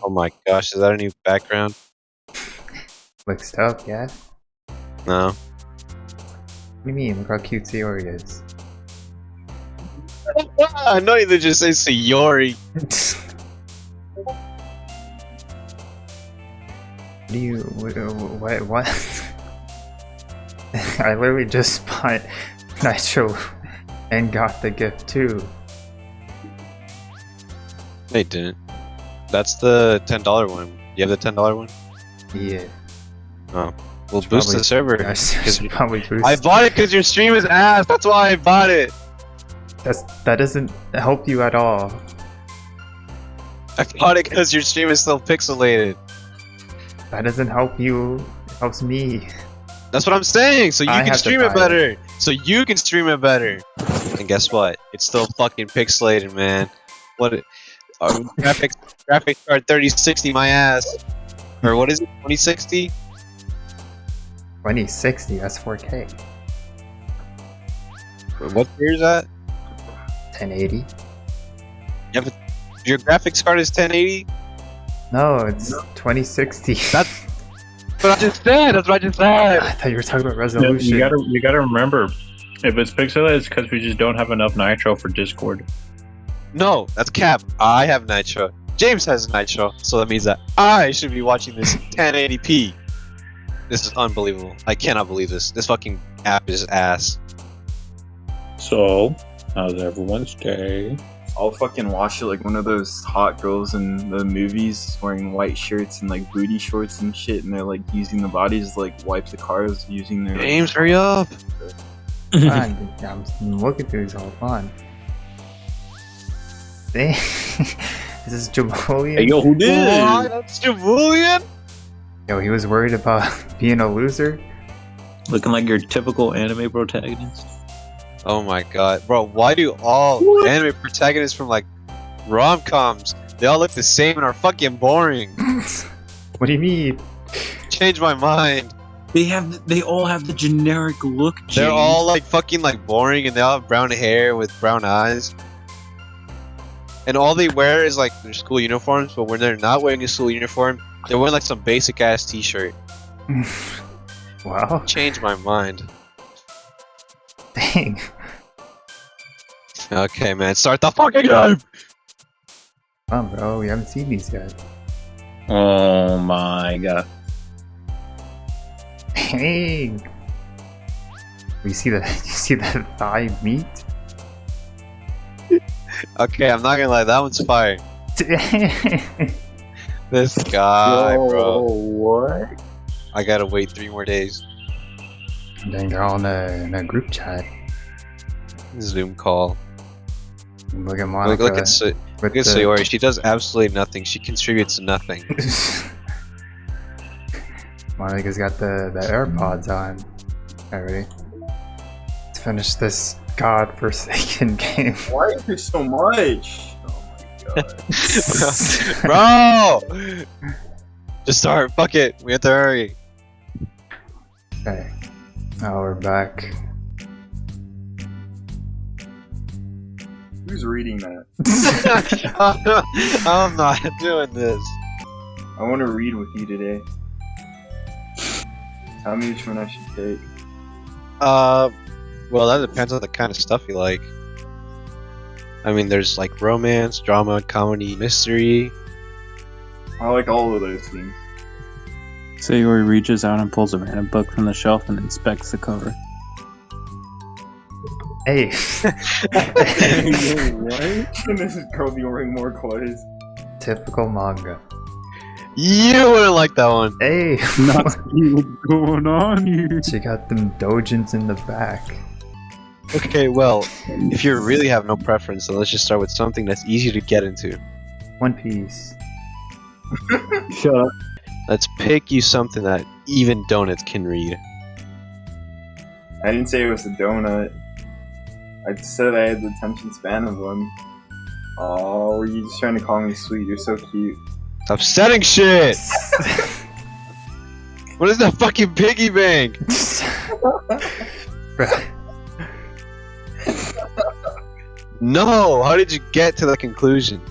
Oh my gosh, is that a new background? Looks tough, yeah? No. What do you mean? Look how cute Sayori is. I know you just say Sayori. What do you... What? I literally just bought Nitro and got the gift too. They didn't. That's the $10 one. You have the $10 one? Yeah. Oh. We'll boost the server. I should probably boost. I bought it because your stream is ass. That's why I bought it. That doesn't help you at all. I bought it because your stream is still pixelated. That doesn't help you. It helps me. That's what I'm saying. So you I can have to stream it buy better. So you can stream it better. And guess what? It's still fucking pixelated, man. What? Graphics card 3060, my ass. Or what is it? 2060? 2060. That's 4K. What year is that? 1080. Your graphics card is 1080? No, it's 2060. That's what I just said. That's what I just said. I thought you were talking about resolution. You gotta remember, if it's pixelated, it's because we just don't have enough nitro for Discord. No, that's cap. I have Nitro. James has Nitro, so that means that I should be watching this 1080p. This is unbelievable. I cannot believe this. This fucking app is ass. So, how's everyone's day? I'll fucking watch it like one of those hot girls in the movies wearing white shirts and like booty shorts and shit, and they're like using the bodies to like wipe the cars using their. James, hurry up! Fine, I'm looking through these all fun. Dang. Is this Jabulian? Hey, yo, who did? What? That's Jabulian? Yo, he was worried about being a loser? Looking like your typical anime protagonist. Oh my god. Bro, why do all anime protagonists from like rom-coms, they all look the same and are fucking boring? What do you mean? Change my mind. They all have the generic look. James. They're all like fucking like boring and they all have brown hair with brown eyes. And all they wear is like their school uniforms, but when they're not wearing a school uniform, they're wearing like some basic ass t-shirt. Wow. Change my mind. Dang. Okay, man, start the fucking game! Come on, bro. We haven't seen these yet. Oh my god. Dang. You see the thigh meat? Okay, I'm not gonna lie, that one's fire. Dang. This guy, bro. What? I gotta wait 3 more days. Dang, they're all in a group chat. Zoom call. Look at Monica. Look at Sayori. She does absolutely nothing. She contributes nothing. Monica's got the AirPods on. Alright. Let's finish this godforsaken game. Why is there so much? Oh my god. Bro! Just start. Fuck it. We have to hurry. Okay. Now we're back. Who's reading that? I'm not doing this. I want to read with you today. Tell me which one I should take. Well, that depends on the kind of stuff you like. I mean, there's like romance, drama, comedy, mystery. I like all of those things. Sayori reaches out and pulls a random book from the shelf and inspects the cover. Hey. What? Can this girl be wearing more clothes? Typical manga. You wouldn't like that one. Hey. Not see what's going on here. She got them dojins in the back. Okay, well, if you really have no preference, then let's just start with something that's easy to get into. One Piece. Shut up. Let's pick you something that even donuts can read. I didn't say it was a donut. I said I had the attention span of one. Oh, were you just trying to call me sweet? You're so cute. Stop setting shit! What is that fucking piggy bank? No! How did you get to the conclusion?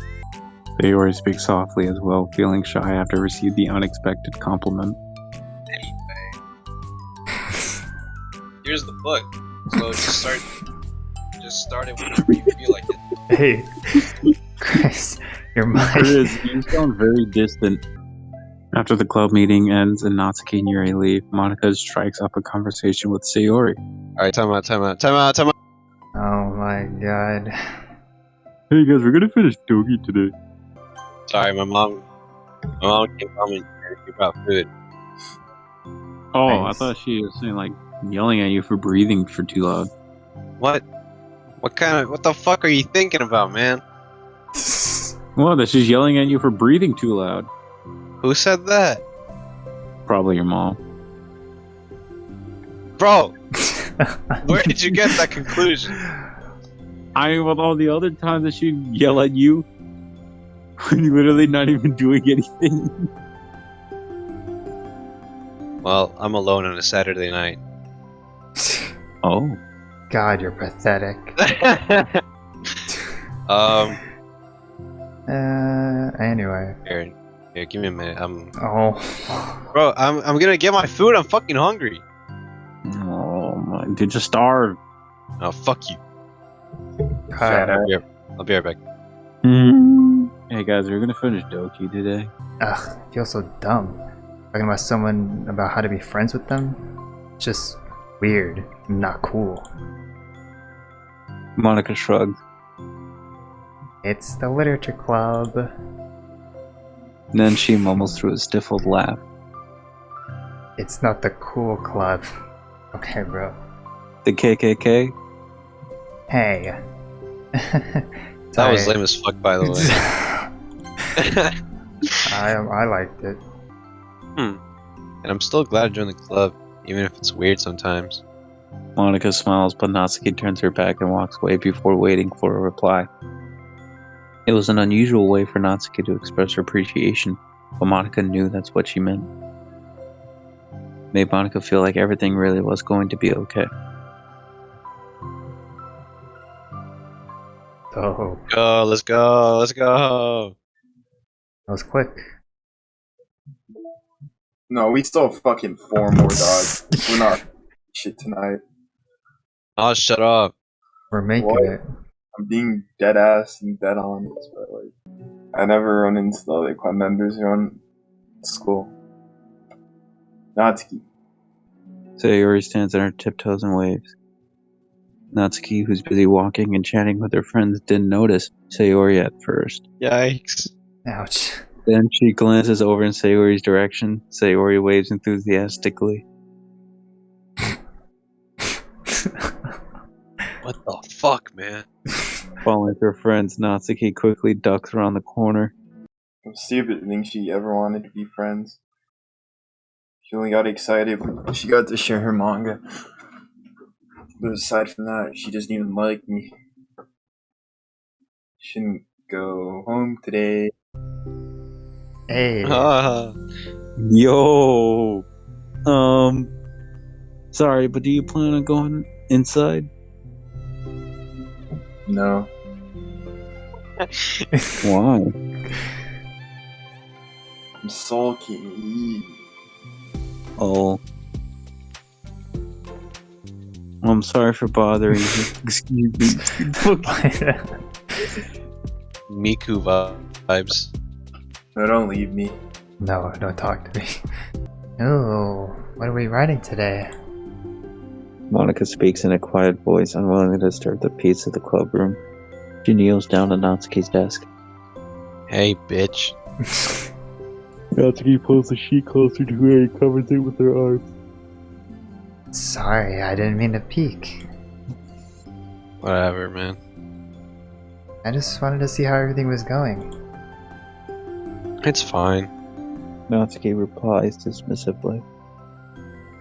Sayori speaks softly as well, feeling shy after receiving the unexpected compliment. Here's the book. So just start it whenever you feel like it. Hey, Chris, your mic. Chris, you sound very distant. After the club meeting ends and Natsuki and Yuri leave, Monica strikes up a conversation with Sayori. Alright, time out. Oh my god. Hey guys, we're gonna finish Doki today. Sorry, my mom came home and about food. Oh, Nice. I thought she was saying like yelling at you for breathing for too loud. What the fuck are you thinking about, man? Well, that she's yelling at you for breathing too loud. Who said that? Probably your mom. Bro, where did you get that conclusion? I mean, with all the other times that she'd yell at you when you're literally not even doing anything. Well, I'm alone on a Saturday night. Oh. God, you're pathetic. Anyway. Here, give me a minute. Oh. Bro, I'm gonna get my food. I'm fucking hungry. Oh my, dude, just starve. Oh, fuck you. Fat ass. I'll be right back. Hey guys, we're gonna finish Doki today. Ugh, I feel so dumb. Talking about someone about how to be friends with them. Just weird. Not cool. Monica shrugged. It's the literature club. And then she mumbles through a stifled laugh. It's not the cool club. Okay, bro. The KKK? Hey. That was lame as fuck, by the way. I liked it. And I'm still glad I joined the club, even if it's weird sometimes. Monica smiles, but Natsuki turns her back and walks away before waiting for a reply. It was an unusual way for Natsuki to express her appreciation, but Monica knew that's what she meant. Made Monica feel like everything really was going to be okay. Oh, Let's go. that was quick. No, we still have fucking 4 more dogs. We're not shit tonight. Oh, shut up. We're making What? it. I'm being dead ass and dead honest, but like, I never run into the other club members around school. Natsuki. Sayori stands on her tiptoes and waves. Natsuki, who's busy walking and chatting with her friends, didn't notice Sayori at first. Yikes. Ouch. Then she glances over in Sayori's direction. Sayori waves enthusiastically. What the fuck, man? Following her friends, Natsuki quickly ducks around the corner. The stupid thing she ever wanted to be friends. She only got excited when she got to share her manga. But aside from that, she doesn't even like me. Shouldn't go home today. Hey. Yo! Sorry, but do you plan on going inside? No. Why? I'm sulky. Oh. I'm sorry for bothering you. Excuse me. Miku vibes. No, don't leave me. No, don't talk to me. Oh, what are we writing today? Monica speaks in a quiet voice, unwilling to disturb the peace of the clubroom. She kneels down at Natsuki's desk. Hey, bitch. Natsuki pulls the sheet closer to her and covers it with her arms. Sorry, I didn't mean to peek. Whatever, man. I just wanted to see how everything was going. It's fine. Natsuki replies dismissively.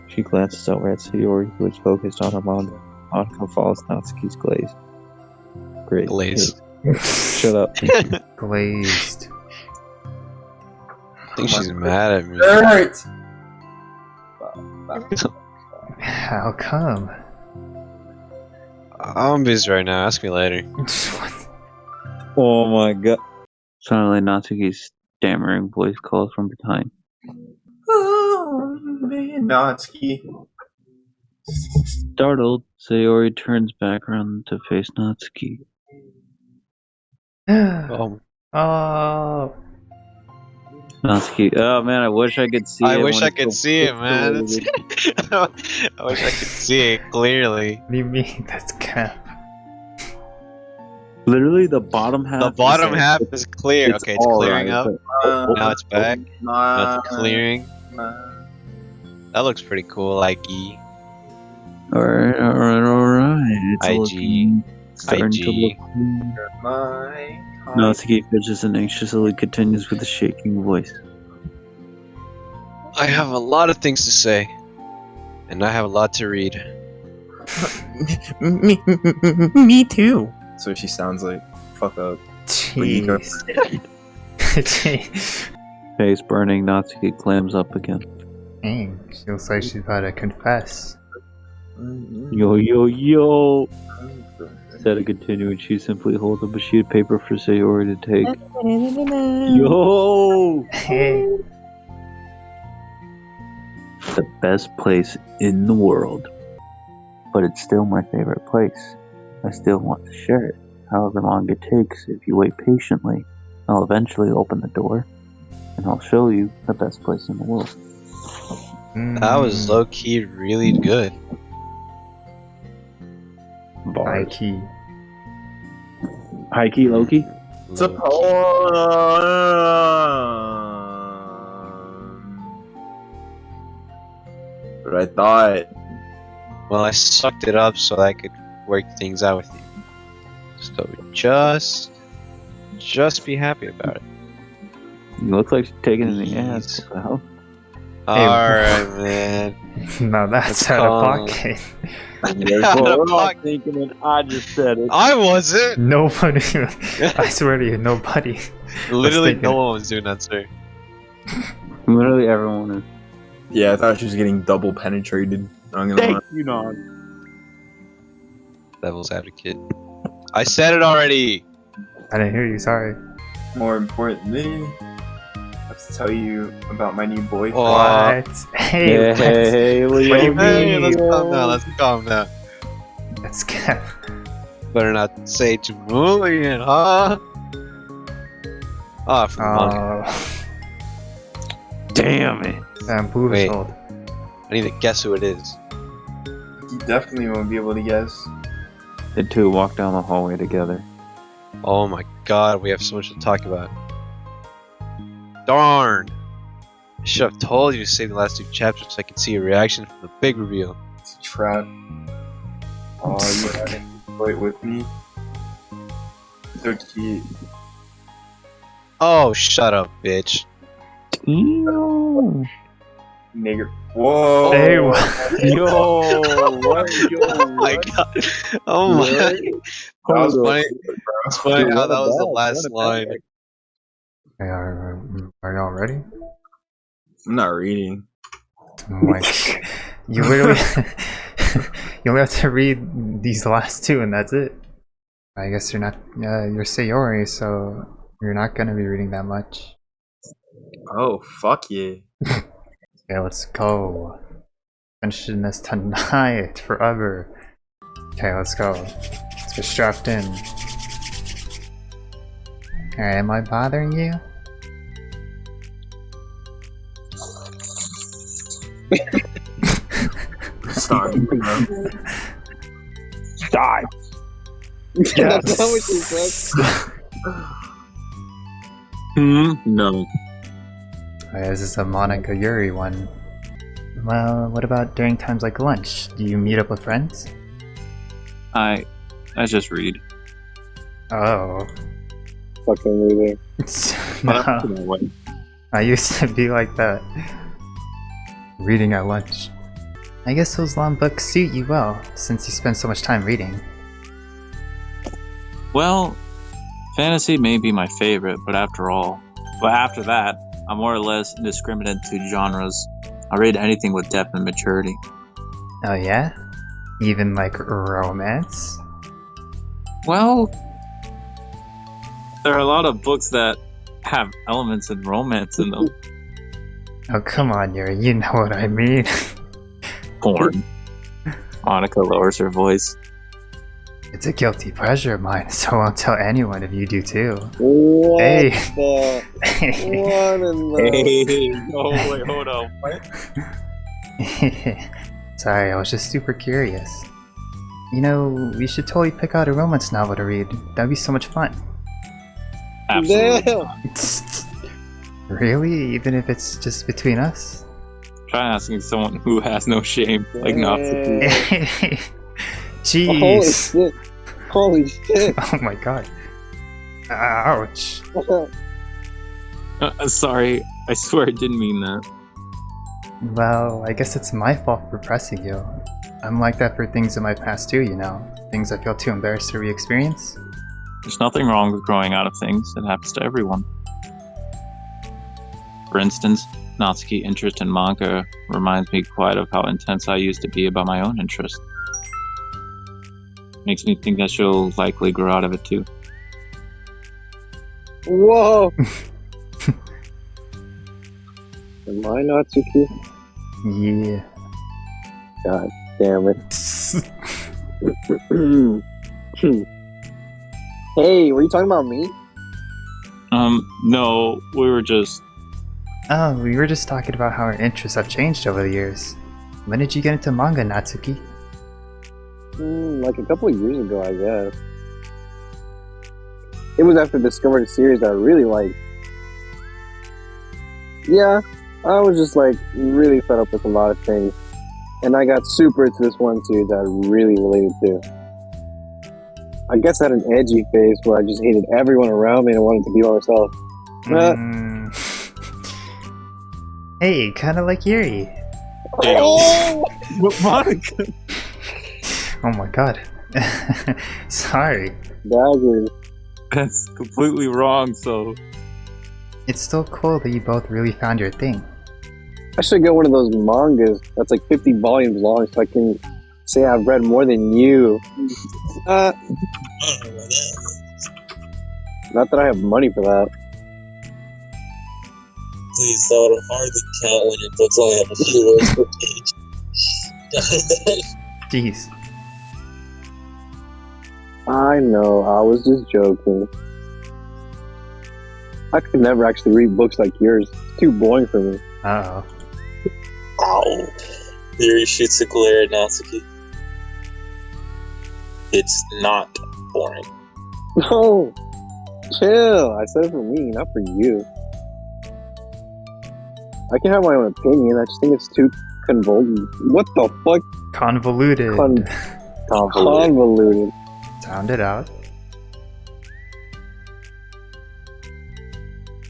She glances over at Sayori, who is focused on her manga. Monica follows Natsuki's glaze. Great. Glaze. Shut up. Glazed. I think she's mad at me. Hurt! How come? I'm busy right now. Ask me later. Oh my god. Suddenly, Natsuki's stammering voice calls from behind. Oh, man, Natsuki. Startled, Sayori turns back around to face Natsuki. Oh, Oh, Natsuki, oh man, I wish I could see it. I wish when I it's could so see it, man. pixelated. I wish I could see it clearly. what do you mean? That's Cap. Literally, the bottom half. The bottom half is clear. it's Okay, it's all clearing right, up. but- Now it's back. Now it's clearing. That looks pretty cool. IG. Alright. It's IG. starting to IG. look. Natsuki fidgets and anxiously continues with a shaking voice. I have a lot of things to say, and I have a lot to read. Me too. So she sounds like fuck up. Jeez. Jeez. Face burning, Natsuki clams up again. Dang, she looks like she's about to confess. Yo, yo, yo! Instead of continuing, she simply holds up a sheet of paper for Sayori to take. Yo! Hey. The best place in the world. But it's still my favorite place. I still want to share it. However long it takes, if you wait patiently, I'll eventually open the door, and I'll show you the best place in the world. That was low key really good. High key. High key, low key? It's a poem. But I thought. Well, I sucked it up so I could work things out with you. So just be happy about it. You look like you're taking it in the ass. Please. What the hell? Alright, man. No, that's Let's out of call- pocket. Out of pocket. thinking it. I just said it. I wasn't! Nobody. I swear to you, nobody. Literally thinking no it. one was doing that, sir. Literally everyone is. Yeah, I thought she was getting double penetrated. I'm gonna lie. you, Nog. Devil's advocate. I said it already! I didn't hear you. Sorry. More importantly, I have to tell you about my new boyfriend. What? Hey, Hey, what do you mean? Hey, let's calm down, let's calm down. That's Cap. Better not say Jamulian, huh? Ah, for money. Damn it. Bamboo Wait. sold. I need to guess who it is. You definitely won't be able to guess. The two walk down the hallway together. Oh my god, we have so much to talk about. Darn! I should have told you to save the last two chapters so I could see your reaction from the big reveal. It's a trap. Oh, you haven't played with me? Doki. Oh, shut up, bitch. Yo, Nigger. Whoa! Hey, what? Oh my god. Oh my. That was funny. It's funny how that was the last line. Hey, are y'all ready? I'm not reading. Like, you literally, you only have to read these last two, and that's it. I guess you're not, you're Sayori, so you're not gonna be reading that much. Oh, fuck yeah. Okay, let's go. Finishing this tonight, forever. Okay, let's go. Let's get strapped in. Alright, am I bothering you? Stop. Die. Yes. No. This is a Monica Yuri one. Well, what about during times like lunch? Do you meet up with friends? I just read. Oh. Fucking reading. No, I used to be like that. Reading at lunch. I guess those long books suit you well, since you spend so much time reading. Well, fantasy may be my favorite, but after that, I'm more or less indiscriminate to genres. I read anything with depth and maturity. Oh yeah? Even like romance? Well, there are a lot of books that have elements of romance in them. Oh, come on, Yuri. You know what I mean. Porn. Monica lowers her voice. It's a guilty pleasure of mine, so I won't tell anyone if you do too. What Hey. the? What in the? Hey, no, wait, hold on. What? Sorry, I was just super curious. You know, we should totally pick out a romance novel to read. That'd be so much fun. Absolutely. Damn. Really? Even if it's just between us? Try asking someone who has no shame, like Natsuki. Holy Jeez. shit! Holy shit! Oh my god. Ouch. Sorry, I swear I didn't mean that. Well, I guess it's my fault for pressing you. I'm like that for things in my past too, you know. Things I feel too embarrassed to re-experience. There's nothing wrong with growing out of things. It happens to everyone. For instance, Natsuki's interest in manga reminds me quite of how intense I used to be about my own interest. Makes me think that she'll likely grow out of it too. Whoa! Am I Natsuki? Yeah. God damn it! Hey, were you talking about me? No, we were just... Oh, we were just talking about how our interests have changed over the years. When did you get into manga, Natsuki? Like a couple of years ago, I guess. It was after discovering a series that I really liked. Yeah, I was just like really fed up with a lot of things. And I got super into this one series that I really related to. I guess I had an edgy phase where I just hated everyone around me and I wanted to be by myself. Hey, kinda like Yuri. Oh! Monica! Oh my god. Sorry. Daggers. That's completely wrong, so... It's still cool that you both really found your thing. I should get one of those mangas that's like 50 volumes long so I can say I've read more than you. Not that I have money for that. Please, that would hardly count when your books only have a few words per page. Jeez. I know, I was just joking. I could never actually read books like yours. It's too boring for me. Uh-oh. Ow. Yuri shoots a glare at Natsuki. It's not boring. No! Chill! I said it for me, not for you. I can have my own opinion, I just think it's too convoluted. What the fuck? Convoluted. Convoluted. Sound it out.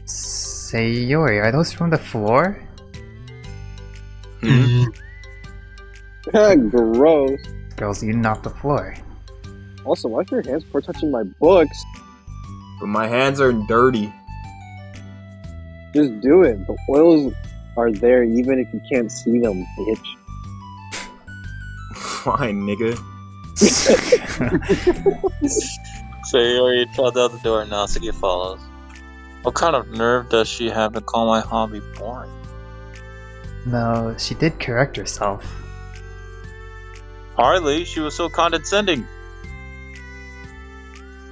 Say, Yuri, are those from the floor? Gross. Girls eating off the floor. Also, why are your hands before touching my books? But my hands are dirty. Just do it. The oils are there even if you can't see them, bitch. Fine, nigga. So Yuri trots out the door and Natsuki follows. What kind of nerve does she have to call my hobby boring? No, she did correct herself. Hardly, she was so condescending.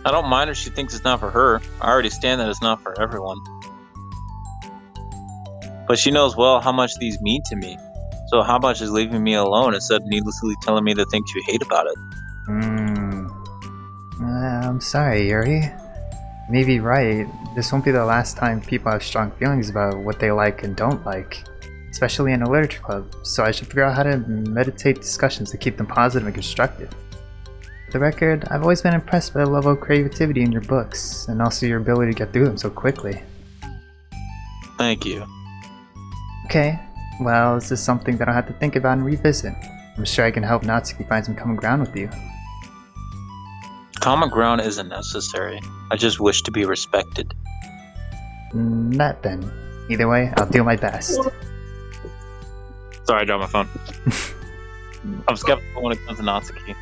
I don't mind if she thinks it's not for her. I already stand that it's not for everyone. But she knows well how much these mean to me. So how much is leaving me alone instead of needlessly telling me the things you hate about it? I'm sorry, Yuri. Maybe right. This won't be the last time people have strong feelings about what they like and don't like. Especially in a literature club. So I should figure out how to meditate discussions to keep them positive and constructive. For the record, I've always been impressed by the level of creativity in your books, and also your ability to get through them so quickly. Thank you. Okay, well, this is something that I'll have to think about and revisit. I'm sure I can help Natsuki find some common ground with you. Common ground isn't necessary. I just wish to be respected. That then. Either way, I'll do my best. Sorry, I dropped my phone. I'm skeptical when it comes to Natsuki.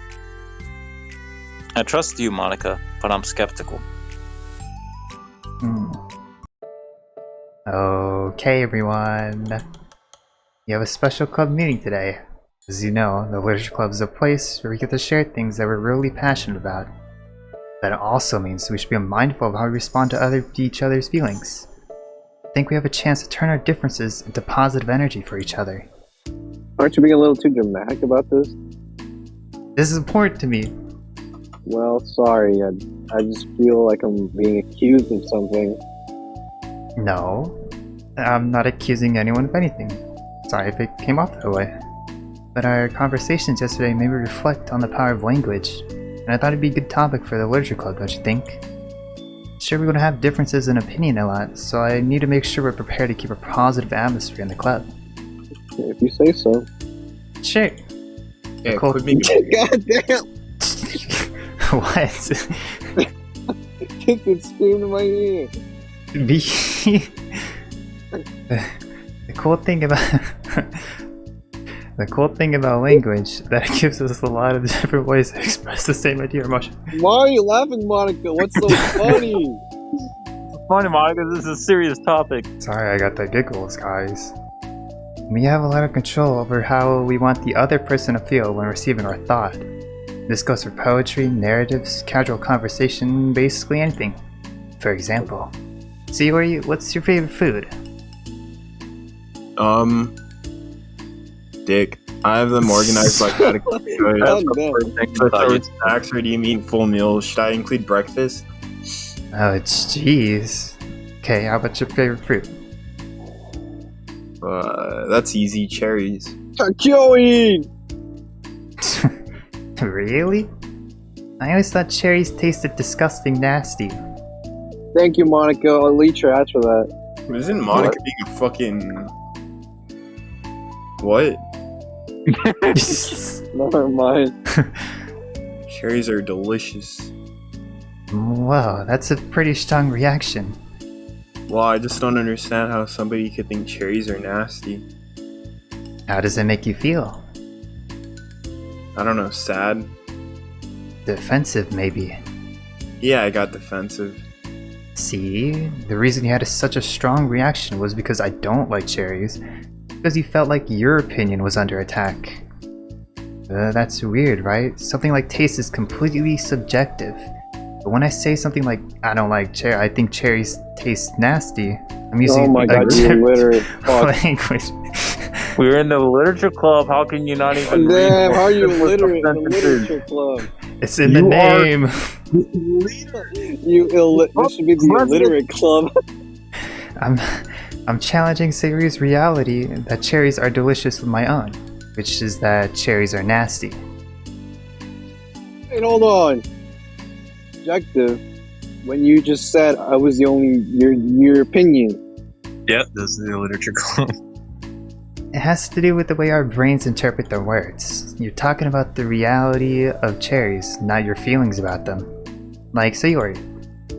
I trust you, Monica, but I'm skeptical. Okay, everyone. You have a special club meeting today. As you know, the Literature Club is a place where we get to share things that we're really passionate about. That also means we should be mindful of how we respond to each other's feelings. I think we have a chance to turn our differences into positive energy for each other. Aren't you being a little too dramatic about this? This is important to me. Well, sorry. I just feel like I'm being accused of something. No, I'm not accusing anyone of anything. Sorry if it came off that way. But our conversations yesterday made me reflect on the power of language, and I thought it'd be a good topic for the Literature Club, don't you think? Sure, we're going to have differences in opinion a lot, so I need to make sure we're prepared to keep a positive atmosphere in the club. If you say so. Sure. Yeah, Cool. quit making God damn! What? Kicked and screamed in my ear. The cool thing about language that it gives us a lot of different ways to express the same idea or emotion. Why are you laughing, Monica? What's so funny? Funny, Monica, this is a serious topic. Sorry, I got the giggles, guys. We have a lot of control over how we want the other person to feel when receiving our thought. This goes for poetry, narratives, casual conversation, basically anything. For example, what's your favorite food? Dick. I have them organized like that. Oh, Snacks, or do you mean full meals? Should I include breakfast? Oh, jeez. Okay, how about your favorite fruit? That's easy. Cherries. Joey! Really? I always thought cherries tasted disgusting nasty. Thank you, Monica. I'll eat your ass for that. Isn't Monica being a fucking... What? Never mind. Cherries are delicious. Wow, that's a pretty strong reaction. Well, I just don't understand how somebody could think cherries are nasty. How does it make you feel? I don't know, sad? Defensive, maybe. Yeah, I got defensive. See? The reason you had such a strong reaction was because I don't like cherries. Because you felt like your opinion was under attack. That's weird, right? Something like taste is completely subjective. But when I say something like, I don't like cherry, I think cherries taste nasty, I'm using Oh my god, you illiterate fuck. language. We're in the literature club. How can you not even Damn, read how are you simple illiterate in the sentences? literature club? It's in the You are- name. This should be the illiterate club. I'm challenging Sayori's reality that cherries are delicious with my own, which is that cherries are nasty. Wait, hold on. Objective. When you just said I was the only your opinion. Yep, this is the literature club. It has to do with the way our brains interpret their words. You're talking about the reality of cherries, not your feelings about them. Like Sayori.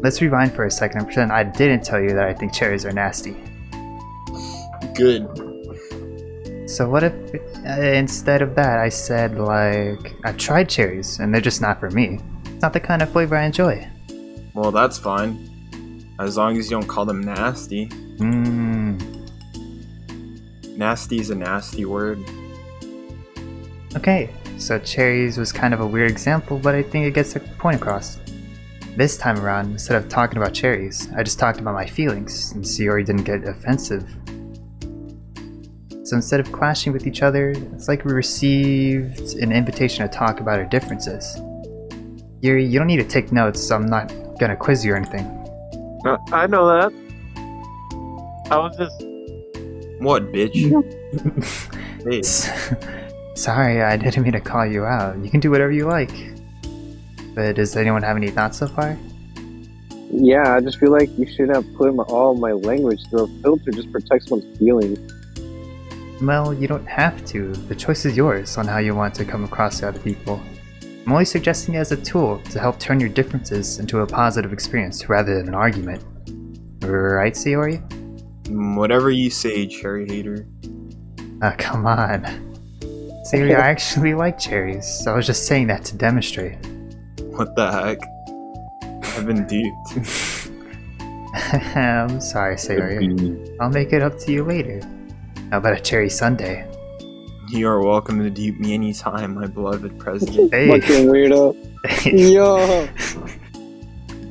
Let's rewind for a second and pretend I didn't tell you that I think cherries are nasty. Good. So what if instead of that I said like, I've tried cherries and they're just not for me. It's not the kind of flavor I enjoy. Well, that's fine. As long as you don't call them nasty. Nasty is a nasty word. Okay, so cherries was kind of a weird example, but I think it gets the point across. This time around, instead of talking about cherries, I just talked about my feelings, and Sayori didn't get offensive. So instead of clashing with each other, it's like we received an invitation to talk about our differences. Yuri, you don't need to take notes, so I'm not gonna quiz you or anything. I know that. I was just... What, bitch? Hey. Sorry, I didn't mean to call you out. You can do whatever you like. But does anyone have any thoughts so far? Yeah, I just feel like you should have put all my language through a filter just protects one's feelings. Well, you don't have to. The choice is yours on how you want to come across to other people. I'm only suggesting it as a tool to help turn your differences into a positive experience rather than an argument. Right, Sayori? Whatever you say, cherry hater. Come on. Sayori, I actually like cherries, so I was just saying that to demonstrate. What the heck? I've been duped. I'm sorry, Sayori. I'll make it up to you later. How about a cherry sundae? You are welcome to dupe me anytime, my beloved president. Hey. Fucking weirdo. Yo.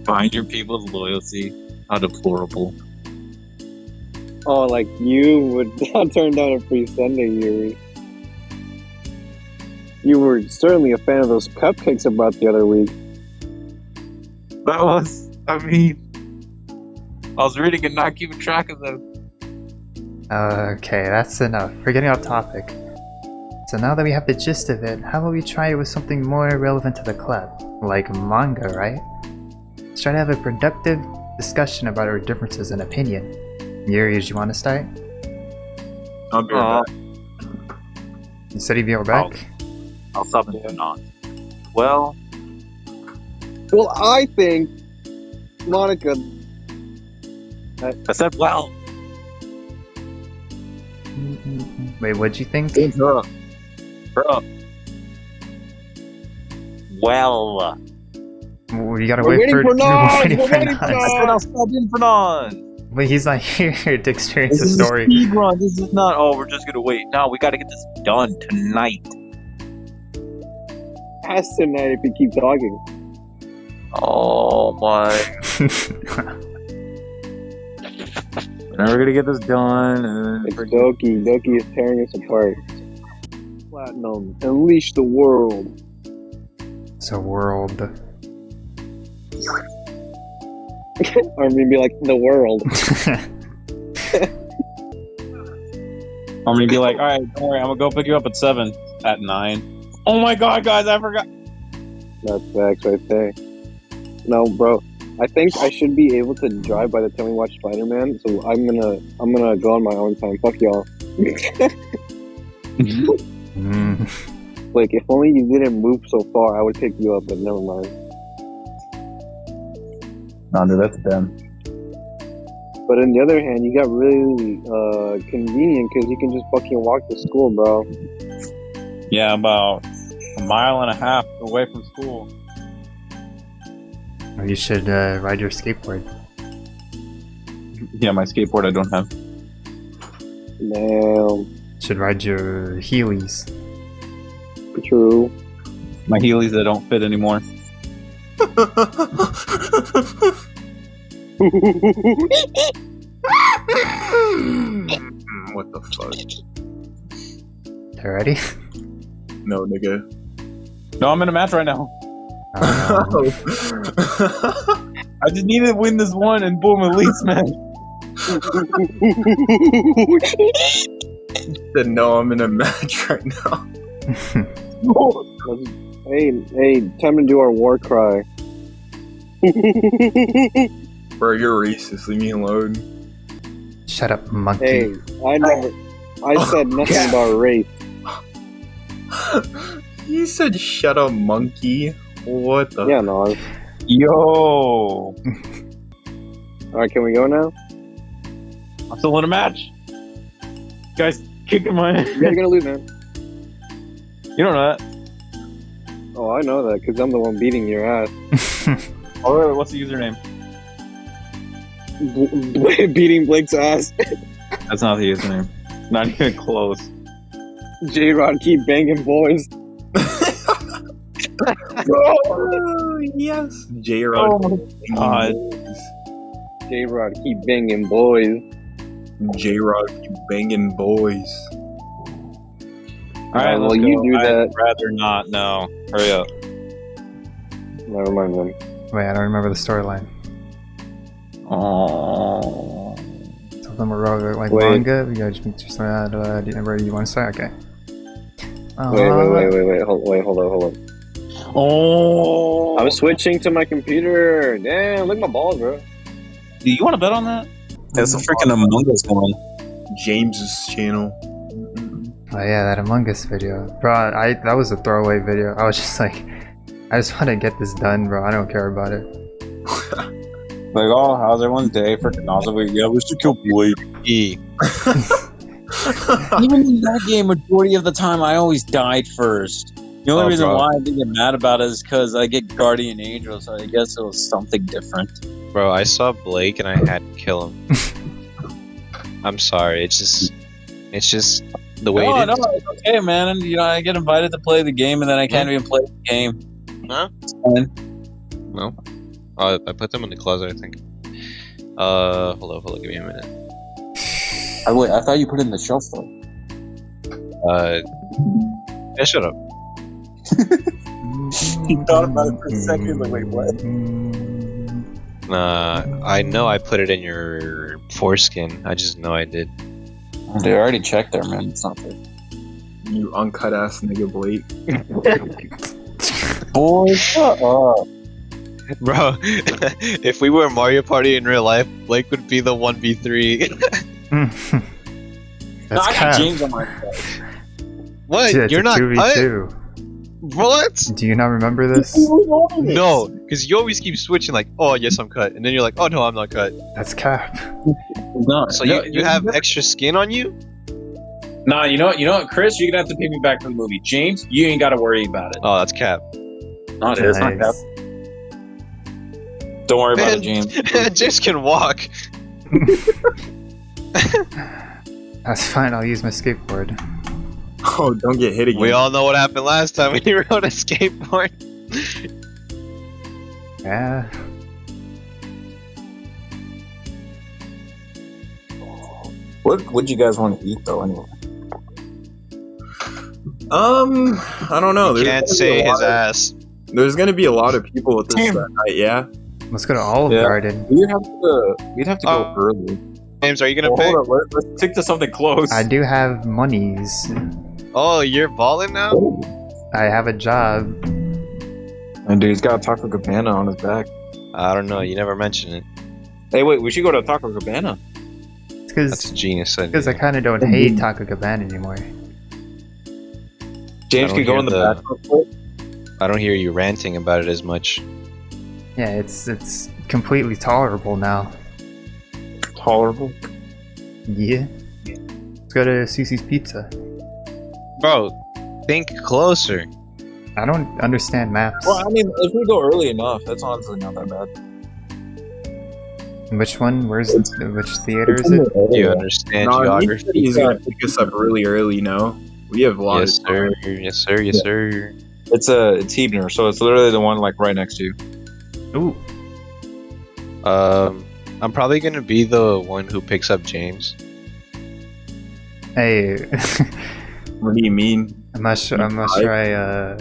Find your people's loyalty. How deplorable. Oh, like you would not turn down a free Sunday, Yuri. You were certainly a fan of those cupcakes I bought the other week. That was, I mean, I was reading and not keeping track of them. Okay, that's enough. We're getting off topic. So now that we have the gist of it, how about we try it with something more relevant to the club? Like manga, right? Let's try to have a productive discussion about our differences in opinion. Yuri, do you want to start? I'll be right back. You said you'd be right back? I'll stop and turn on. Well, I think Monica. I said well. Wait, what'd you think? Bro. Well. We gotta We're wait waiting for Nas! we're We're waiting waiting for for Nas. I said I'll stop in for Nas. But he's not here to experience the This is story. a speed run. This is not. Oh, we're just gonna wait. No, we gotta get this done tonight. Has tonight if you keep talking. Oh my! We're never gonna get this done. It's Doki. Doki is tearing us apart. Platinum, unleash the world. It's a world. Or maybe like the world. I'm gonna be like, all right, don't worry, I'm gonna go pick you up at 7 at 9. Oh my god, guys, I forgot. That's facts right there. No, bro. I think I should be able to drive by the time we watch Spider-Man. So I'm gonna go on my own time. Fuck y'all. Like if only you didn't move so far, I would pick you up. But never mind. No, dude, that's them. But on the other hand, you got really convenient because you can just fucking walk to school, bro. Yeah, about a mile and a half away from school. Or you should ride your skateboard. Yeah, my skateboard I don't have. Damn. Should ride your Heelys. True. My Heelys that don't fit anymore. What the fuck? You ready? No, nigga. No, I'm in a match right now. Oh, I just need to win this one and boom, Elite's match. Said no, I'm in a match right now. Hey, time to do our war cry. Bro, you're racist. Leave me alone. Shut up, monkey. Hey, I said nothing about race. You said shut up, monkey. What the? Yeah, no. Yo, Alright, can we go now? I'm still in a match. Guys, kicking my ass. You guys are gonna lose, man. You don't know that. Oh, I know that, because I'm the one beating your ass. Oh, wait, what's the username? Beating Blake's ass. That's not the username. Not even close. J-Rod, keep banging boys. Oh, yes. J-Rod. Oh my god. J-Rod, keep banging boys. J-Rod, keep banging boys. Alright, well, let's you go. do I'd that. rather not. No. Hurry up. Never mind then. Wait, I don't remember the storyline. Oh. Some of them were all like Wait. manga. We gotta just do you remember you want to start? Okay. Wait, hold on. Oh. I'm switching to my computer. Damn, look at my balls, bro. Do you want to bet on that? There's a freaking Among Us going. James's channel. Oh yeah, that Among Us video, bro. That was a throwaway video. I was just like, I just want to get this done, bro. I don't care about it. Like, oh, how's everyone's day? Freaking awesome. Yeah, we should kill Blake. E. Even in that game, majority of the time, I always died first. The only Oh, reason bro. why I didn't get mad about it is because I get Guardian Angel, so I guess it was something different. Bro, I saw Blake and I had to kill him. I'm sorry. It's just the way No, it is. it's okay, man. And you know, I get invited to play the game, and then I can't even play the game. Huh? It's fine. No. I put them in the closet, I think. Hold on, give me a minute. Wait, I thought you put it in the shelf though. Yeah, shut up. He thought about it for a second, like, wait, what? I know I put it in your foreskin. I just know I did. They already checked there, man. It's not there. You uncut ass nigga Blake. Boy, shut up. Bro, if we were Mario Party in real life, Blake would be the 1v3. No, I got cap. James on my side. What? Shit, You're it's not a cut? 2v2. What? Do you not remember this? No, because you always keep switching like, oh yes I'm cut, and then you're like, oh no I'm not cut. That's cap. No, So you have extra skin on you? Nah, you know what, Chris, you're gonna have to pay me back for the movie. James, you ain't gotta worry about it. Oh, that's cap. Not it, it's not that. Nice. Don't worry about Man, it, James. James can walk. That's fine, I'll use my skateboard. Oh, don't get hit again. We all know what happened last time when you rode a skateboard. Yeah. What you guys want to eat though? Anyway, I don't know. You can't say his ass. There's gonna be a lot of people with this that night, yeah. Let's go to Olive Yeah. Garden. we'd have to go early. James, are you gonna Well, pay? hold on, let's stick to something close. I do have monies. Oh, you're balling now? I have a job. And dude, he's got a Taco Cabana on his back. I don't know. You never mentioned it. Hey, wait, we should go to Taco Cabana. It's That's a because genius idea. I kind of don't hate Taco Cabana anymore. James I don't can go hear in the the- back real quick. I don't hear you ranting about it as much. Yeah, it's completely tolerable now. Tolerable. Yeah. Let's go to Susie's Pizza. Bro, think closer. I don't understand maps. Well, I mean, if we go early enough, that's honestly not that bad. Which one? Which theater is it? You understand No, geography? he's gonna pick us up really early, no? We have a lot Yes, of time. sir. Yes, sir. Yes, sir. It's Hebner, so it's literally the one like right next to you. Ooh. I'm probably gonna be the one who picks up James. Hey, What do you mean? I'm not sure I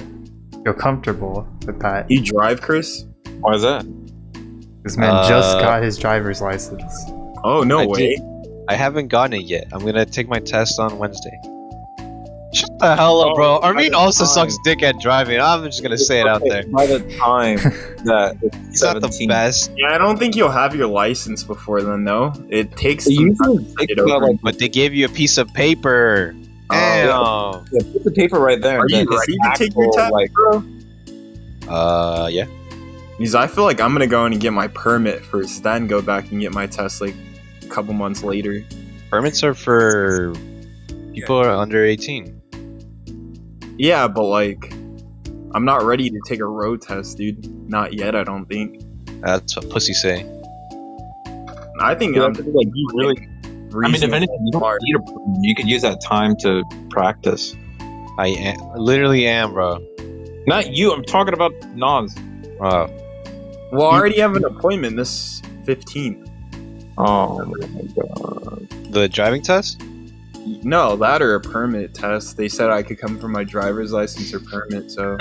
feel comfortable with that. You drive, Chris? Why is that? This man just got his driver's license. Oh, no I way. I haven't gotten it yet. I'm gonna take my test on Wednesday. Shut the hell up, bro. Armin also sucks dick at driving. I'm just gonna say it out there. By the time that it's He's not the 17, best, Yeah, I don't think you'll have your license before then, though. It takes it some time usually to takes get about over. like but they gave you a piece of paper. Damn. yeah, put the paper right there. Are and you then his ready to take your actual, test, like, bro? Yeah. Because I feel like I'm gonna go in and get my permit first, then go back and get my test like a couple months later. Permits are for people who are under 18. Yeah, but like, I'm not ready to take a road test, dude. Not yet, I don't think. That's what pussy say. I think you I'm have to, like, you really. I mean, if anything, you don't need a. You could use that time to practice. I literally am, bro. Not you. I'm talking about Nas. Wow. Well, I already have an appointment this 15th. Oh my god. The driving test? No, that or a permit test. They said I could come for my driver's license or permit, so.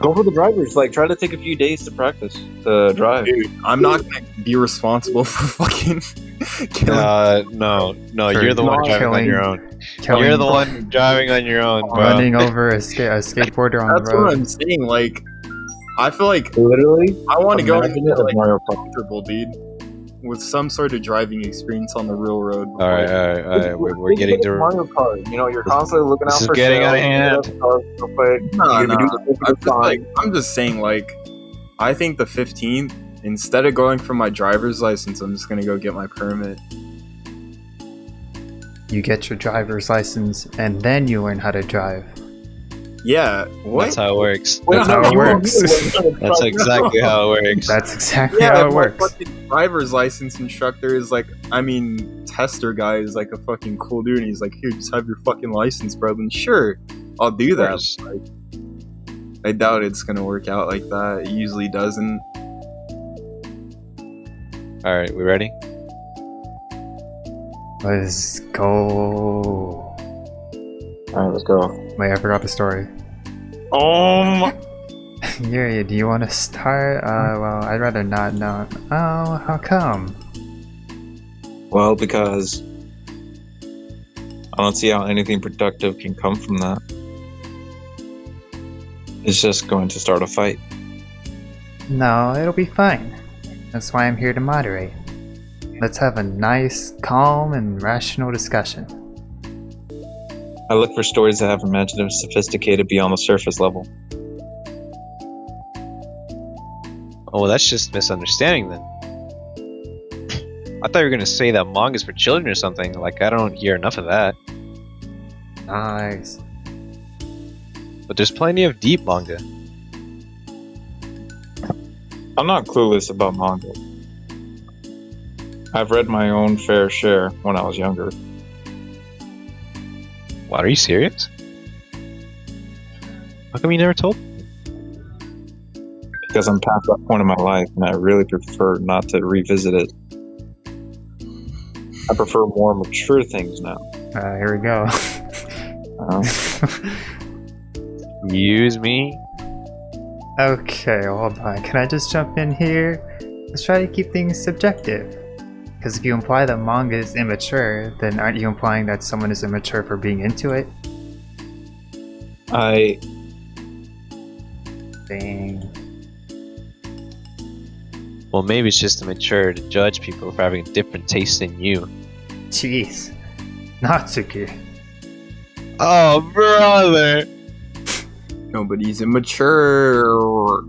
Go for the drivers. Like, try to take a few days to practice to drive. Dude, I'm not gonna be responsible for fucking killing. No, For you're the one not driving on killing- your own. Killing- You're the one driving on your own, bro. running over a skateboarder on That's the what road. I'm saying. Like, I feel like Literally, I want to go and imagine get it as like Mario Kart. comfortable, dude, with some sort of driving experience on the real road. All right. We're getting to. Mario Kart. You know, you're constantly looking This out is for getting sales, out of hand. real quick. No, You no. can do the I'm just, like, I'm just saying, like, I think the 15th, instead of going for my driver's license, I'm just gonna go get my permit. You get your driver's license and then you learn how to drive. Yeah. What? That's how it works. That's how it works. That's exactly how it works. That's exactly Yeah, how it my works. fucking driver's license instructor is like, I mean, tester guy is like a fucking cool dude, and he's like, here, just have your fucking license, bro. And sure, I'll do Of that. course. Like, I doubt it's gonna work out like that. It usually doesn't. All right, we ready? Let's go. Alright, let's go. Wait, I forgot the story. Yuri, do you want to start? Well, I'd rather not know. Oh, how come? Well, because I don't see how anything productive can come from that. It's just going to start a fight. No, it'll be fine. That's why I'm here to moderate. Let's have a nice, calm, and rational discussion. I look for stories that have imaginative, sophisticated beyond the surface level. Oh, well, that's just misunderstanding then. I thought you were gonna say that manga's for children or something. Like, I don't hear enough of that. Nice. But there's plenty of deep manga. I'm not clueless about manga. I've read my own fair share when I was younger. What, are you serious? How come you never told me? Because I'm past that point in my life and I really prefer not to revisit it. I prefer more mature things now. Here we go. Use me? Okay, hold on. Can I just jump in here? Let's try to keep things subjective. Because if you imply that manga is immature, then aren't you implying that someone is immature for being into it? Dang. Well, maybe it's just immature to judge people for having a different taste than you. Jeez. Natsuki. Oh, brother! Nobody's immature.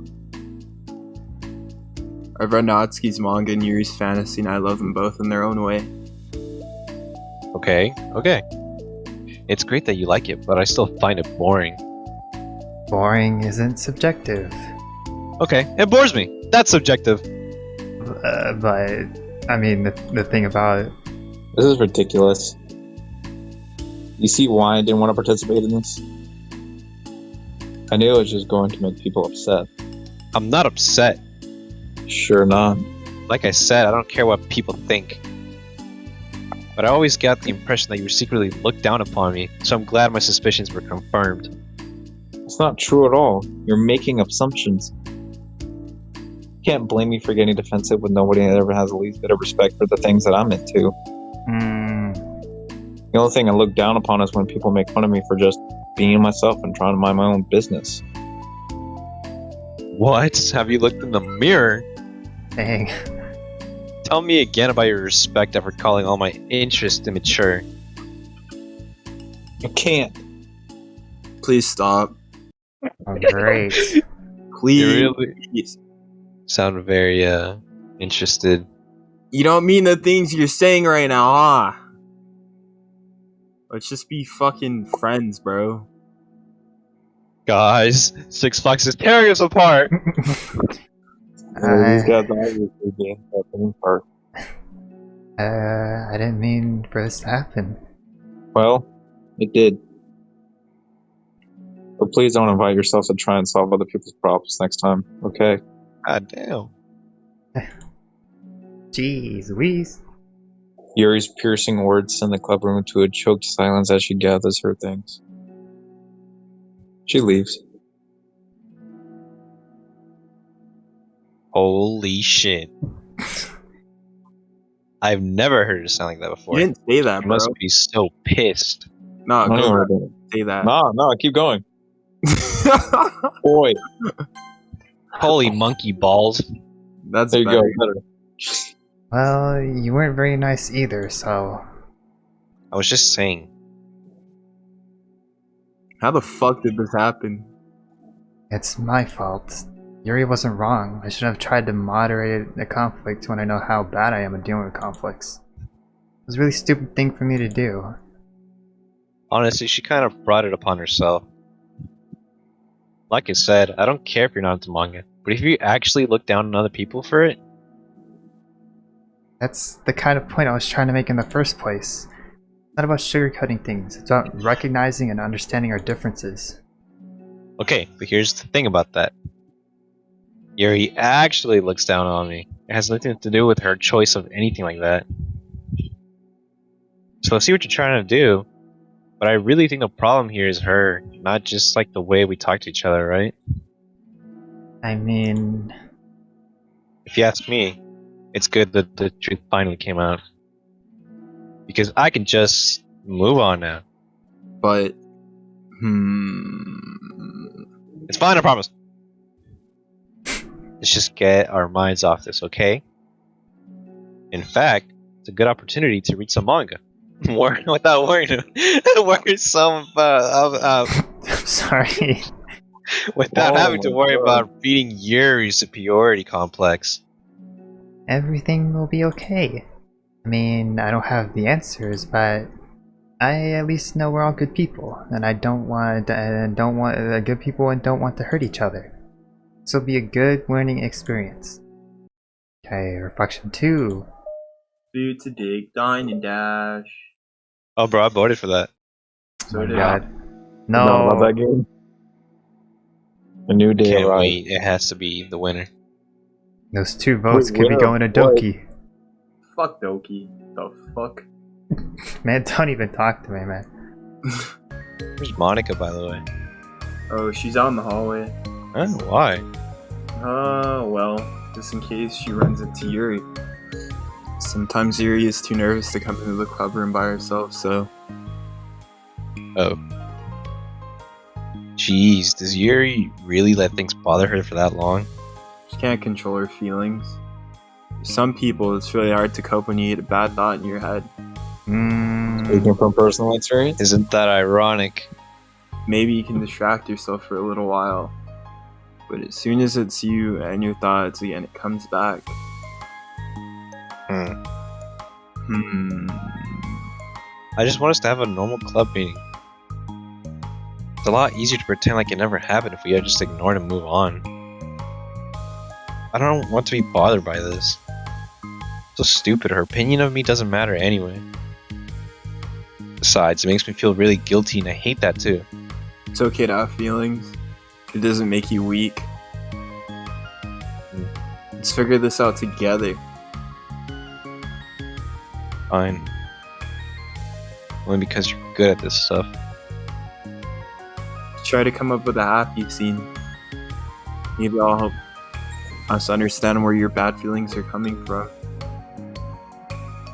I've read Natsuki's manga and Yuri's fantasy, and I love them both in their own way. Okay. It's great that you like it, but I still find it boring. Boring isn't subjective. Okay, it bores me. That's subjective. But, I mean, the thing about it. This is ridiculous. You see why I didn't want to participate in this? I knew it was just going to make people upset. I'm not upset. Sure not. Like I said, I don't care what people think. But I always got the impression that you secretly looked down upon me, so I'm glad my suspicions were confirmed. It's not true at all. You're making assumptions. You can't blame me for getting defensive when nobody ever has the least bit of respect for the things that I'm into. The only thing I look down upon is when people make fun of me for just being myself and trying to mind my own business. What? Have you looked in the mirror? Dang. Tell me again about your respect after calling all my interest immature. I can't. Please stop. Oh, great. Please. You really sound very, interested. You don't mean the things you're saying right now, huh? Let's just be fucking friends, bro. Guys, Six Flags is tearing us apart! These guys obviously being happening part. I didn't mean for this to happen. Well, it did. But please don't invite yourself to try and solve other people's problems next time, okay? God damn. Jeez, Louise. Yuri's piercing words send the club room into a choked silence as she gathers her things. She leaves. Holy shit. I've never heard it sound like that before. You didn't say that, You bro. must be so pissed. No, No, go I back. didn't. Say that. No, keep going. Boy, Holy monkey balls. That's there you better. go. Better. Well, you weren't very nice either, so. I was just saying. How the fuck did this happen? It's my fault. Yuri wasn't wrong. I should have tried to moderate the conflict when I know how bad I am at dealing with conflicts. It was a really stupid thing for me to do. Honestly, she kind of brought it upon herself. Like I said, I don't care if you're not into manga, but if you actually look down on other people for it, That's the kind of point I was trying to make in the first place. It's not about sugarcoating things, it's about recognizing and understanding our differences. okay, but here's the thing about that. Yuri actually looks down on me. It has nothing to do with her choice of anything like that. So I see what you're trying to do, but I really think the problem here is her, not just like the way we talk to each other, right? I mean, If you ask me, it's good that the truth finally came out. Because I can just move on now. But, It's fine, I promise. Let's just get our minds off this, okay? In fact, it's a good opportunity to read some manga. Without worrying I'm sorry. without Oh having to my worry God. about reading Yuri's superiority complex. Everything will be okay. I mean, I don't have the answers, but I at least know we're all good people, and I don't want good people and don't want to hurt each other. This will be a good learning experience. Okay, reflection 2. food to dig, dine and dash. Oh, bro, I voted for that. So Oh my did god. I. No, love No. that game. A new day Can't arrived. wait. It has to be the winner. Those 2 votes Wait, could be winner going to of what? Doki. Fuck Doki. The fuck? Man, don't even talk to me, man. Where's Monica, by the way? Oh, she's out in the hallway. Huh? Why? Well, just in case she runs into Yuri. Sometimes Yuri is too nervous to come into the club room by herself, so. Oh. Jeez, does Yuri really let things bother her for that long? She can't control her feelings. For some people, it's really hard to cope when you get a bad thought in your head. Speaking from personal experience. Isn't that ironic? Maybe you can distract yourself for a little while, but as soon as it's you and your thoughts again, it comes back. Hmm. Hmm. I just want us to have a normal club meeting. It's a lot easier to pretend like it never happened if we had just ignored and move on. I don't want to be bothered by this. So stupid, her opinion of me doesn't matter anyway. Besides, it makes me feel really guilty and I hate that too. It's okay to have feelings. It doesn't make you weak. Let's figure this out together. Fine. Only because you're good at this stuff. Try to come up with a happy scene. Maybe I'll help us understand where your bad feelings are coming from.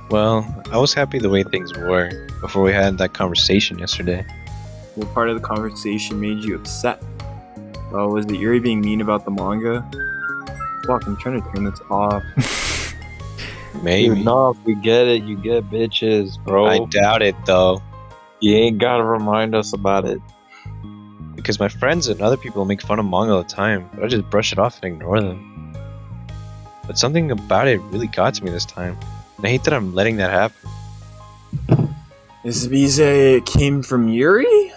Well, I was happy the way things were before we had that conversation yesterday. What part of the conversation made you upset? Oh, was it Yuri being mean about the manga? Fuck, I'm trying to turn this off. Maybe. Dude, no, if we get it, you get bitches, bro. I doubt it though. You ain't gotta remind us about it. Because my friends and other people make fun of manga all the time, but I just brush it off and ignore them. But something about it really got to me this time, and I hate that I'm letting that happen. Is Bize came from Yuri?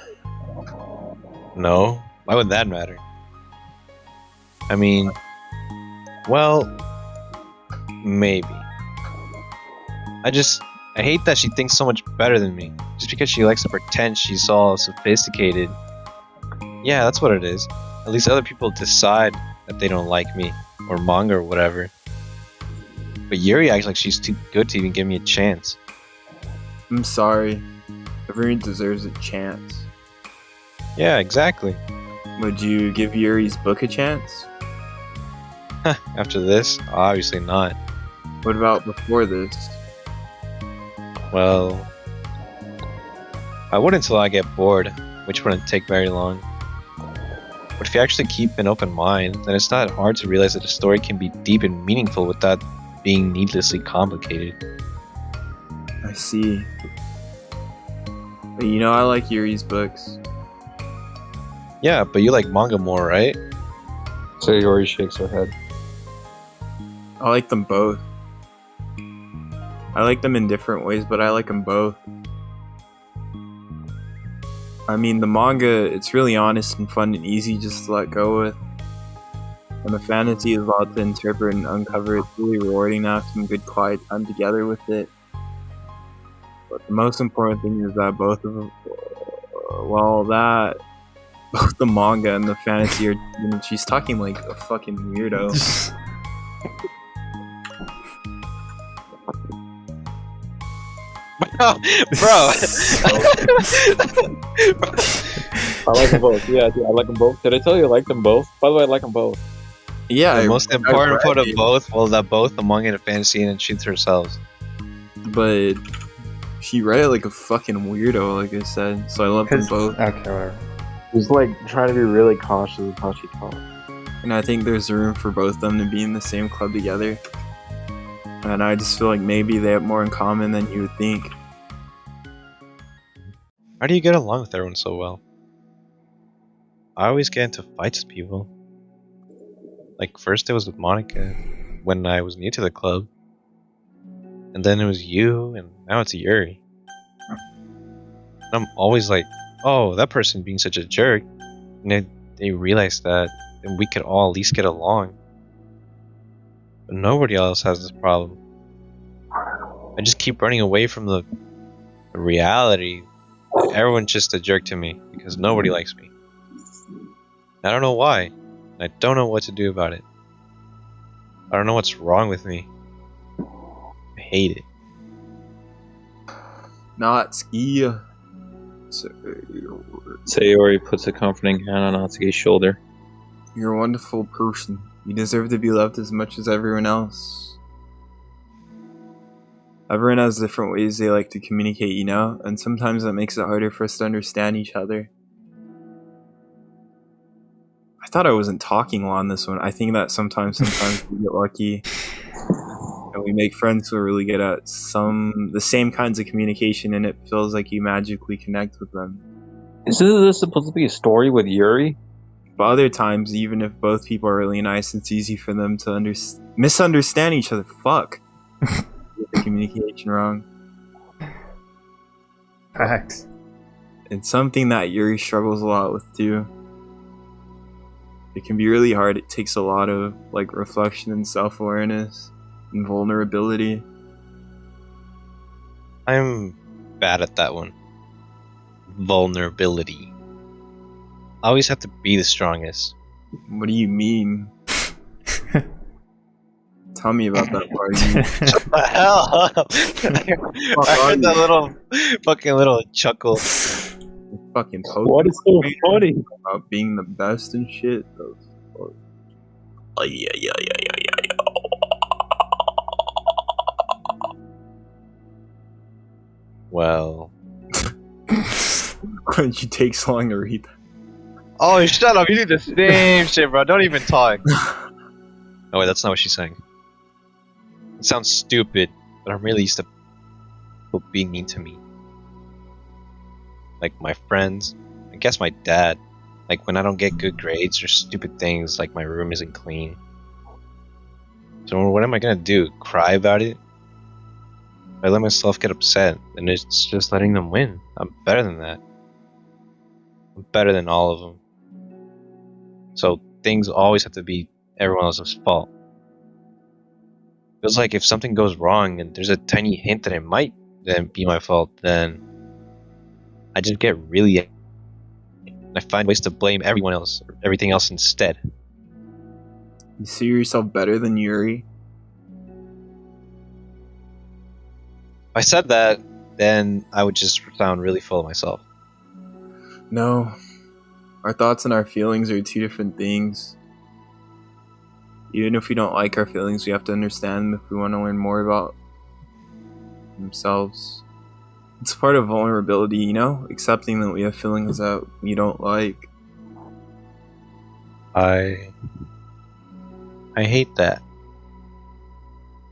No, why would that matter? I mean, well, maybe. I hate that she thinks so much better than me, just because she likes to pretend she's all sophisticated. Yeah, that's what it is. At least other people decide that they don't like me, or manga or whatever. But Yuri acts like she's too good to even give me a chance. I'm sorry. Everyone deserves a chance. Yeah, exactly. Would you give Yuri's book a chance? After this, obviously not. What about before this? Well, I would until I get bored, which wouldn't take very long. But if you actually keep an open mind, then it's not hard to realize that a story can be deep and meaningful without being needlessly complicated. I see. But you know I like Yuri's books. Yeah, but you like manga more, right? So Yori shakes her head. I like them both. I like them in different ways, but I like them both. I mean, the manga, it's really honest and fun and easy just to let go with. And the fantasy is a lot to interpret and uncover. It's really rewarding to have some good quiet time together with it. But the most important thing is that both of them, both the manga and the fantasy are, she's talking like a fucking weirdo. Bro. I like them both. Yeah, I like them both. Did I tell you I like them both? By the way, I like them both. Yeah, The most important part of both was that both the manga and the fantasy and shoots herself. but she read it like a fucking weirdo, like I said. So I love them both. Okay, whatever. She's like trying to be really cautious of how she talks. And I think there's room for both of them to be in the same club together. And I just feel like maybe they have more in common than you would think. How do you get along with everyone so well? I always get into fights with people. Like, first it was with Monica when I was new to the club. And then it was you, and now it's Yuri. And I'm always like, oh, that person being such a jerk. And they realize that, and we could all at least get along. But nobody else has this problem. I just keep running away from the reality that everyone's just a jerk to me because nobody likes me. I don't know why. And I don't know what to do about it. I don't know what's wrong with me. I hate it. Natsuki. Sayori puts a comforting hand on Natsuki's shoulder. You're a wonderful person. You deserve to be loved as much as everyone else. Everyone has different ways they like to communicate, you know? And sometimes that makes it harder for us to understand each other. I thought I wasn't talking a lot on this one. I think that sometimes we get lucky and we make friends who are really good at the same kinds of communication, and it feels like you magically connect with them. Isn't this supposed to be a story with Yuri? But other times, even if both people are really nice, it's easy for them to misunderstand each other. Fuck. Get the communication wrong. Facts. It's something that Yuri struggles a lot with too. It can be really hard. It takes a lot of reflection and self-awareness and vulnerability. I'm bad at that one. Vulnerability. I always have to be the strongest. What do you mean? Tell me about that part. Shut the hell up! I heard that little chuckle. Fucking post. What is so funny? About being the best and shit. Oh yeah. Well. Why did you take so long to read that? Oh, shut up! You do the same shit, bro. Don't even talk. Oh wait, that's not what she's saying. It sounds stupid, but I'm really used to people being mean to me. Like my friends, I guess my dad. Like when I don't get good grades or stupid things, like my room isn't clean. So what am I gonna do? Cry about it? I let myself get upset, and it's just letting them win. I'm better than that. I'm better than all of them. So things always have to be everyone else's fault. Feels like if something goes wrong and there's a tiny hint that it might then be my fault, then I just get really. I find ways to blame everyone else, or everything else instead. You see yourself better than Yuri? If I said that, then I would just sound really full of myself. No. Our thoughts and our feelings are two different things. Even if we don't like our feelings, we have to understand them if we want to learn more about themselves. It's part of vulnerability, you know? Accepting that we have feelings that we don't like. I hate that.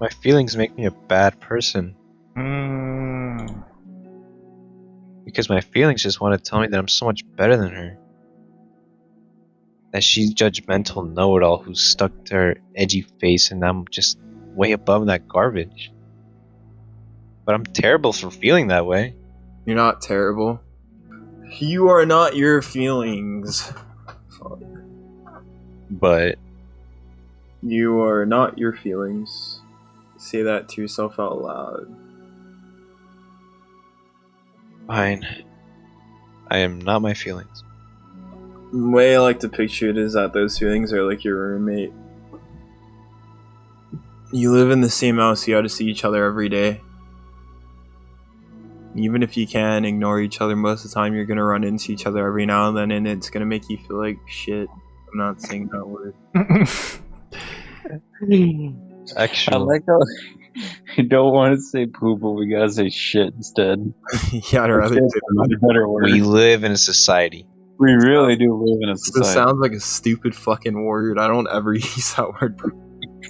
My feelings make me a bad person. Because my feelings just want to tell me that I'm so much better than her. That she's judgmental know-it-all who's stuck to her edgy face and I'm just way above that garbage. But I'm terrible for feeling that way. You're not terrible. You are not your feelings. Fuck. But You are not your feelings. Say that to yourself out loud. fine. I am not my feelings. The way I like to picture it is that those feelings are like your roommate. You live in the same house, you gotta see each other every day. Even if you can ignore each other most of the time, you're gonna run into each other every now and then, and it's gonna make you feel like shit. I'm not saying that word. Actually, I like how you don't want to say poo, but we gotta say shit instead. Yeah, I'd rather Shit's say a much better word. we live in a society. We really do live in a This society. sounds like a stupid fucking word. I don't ever use that word.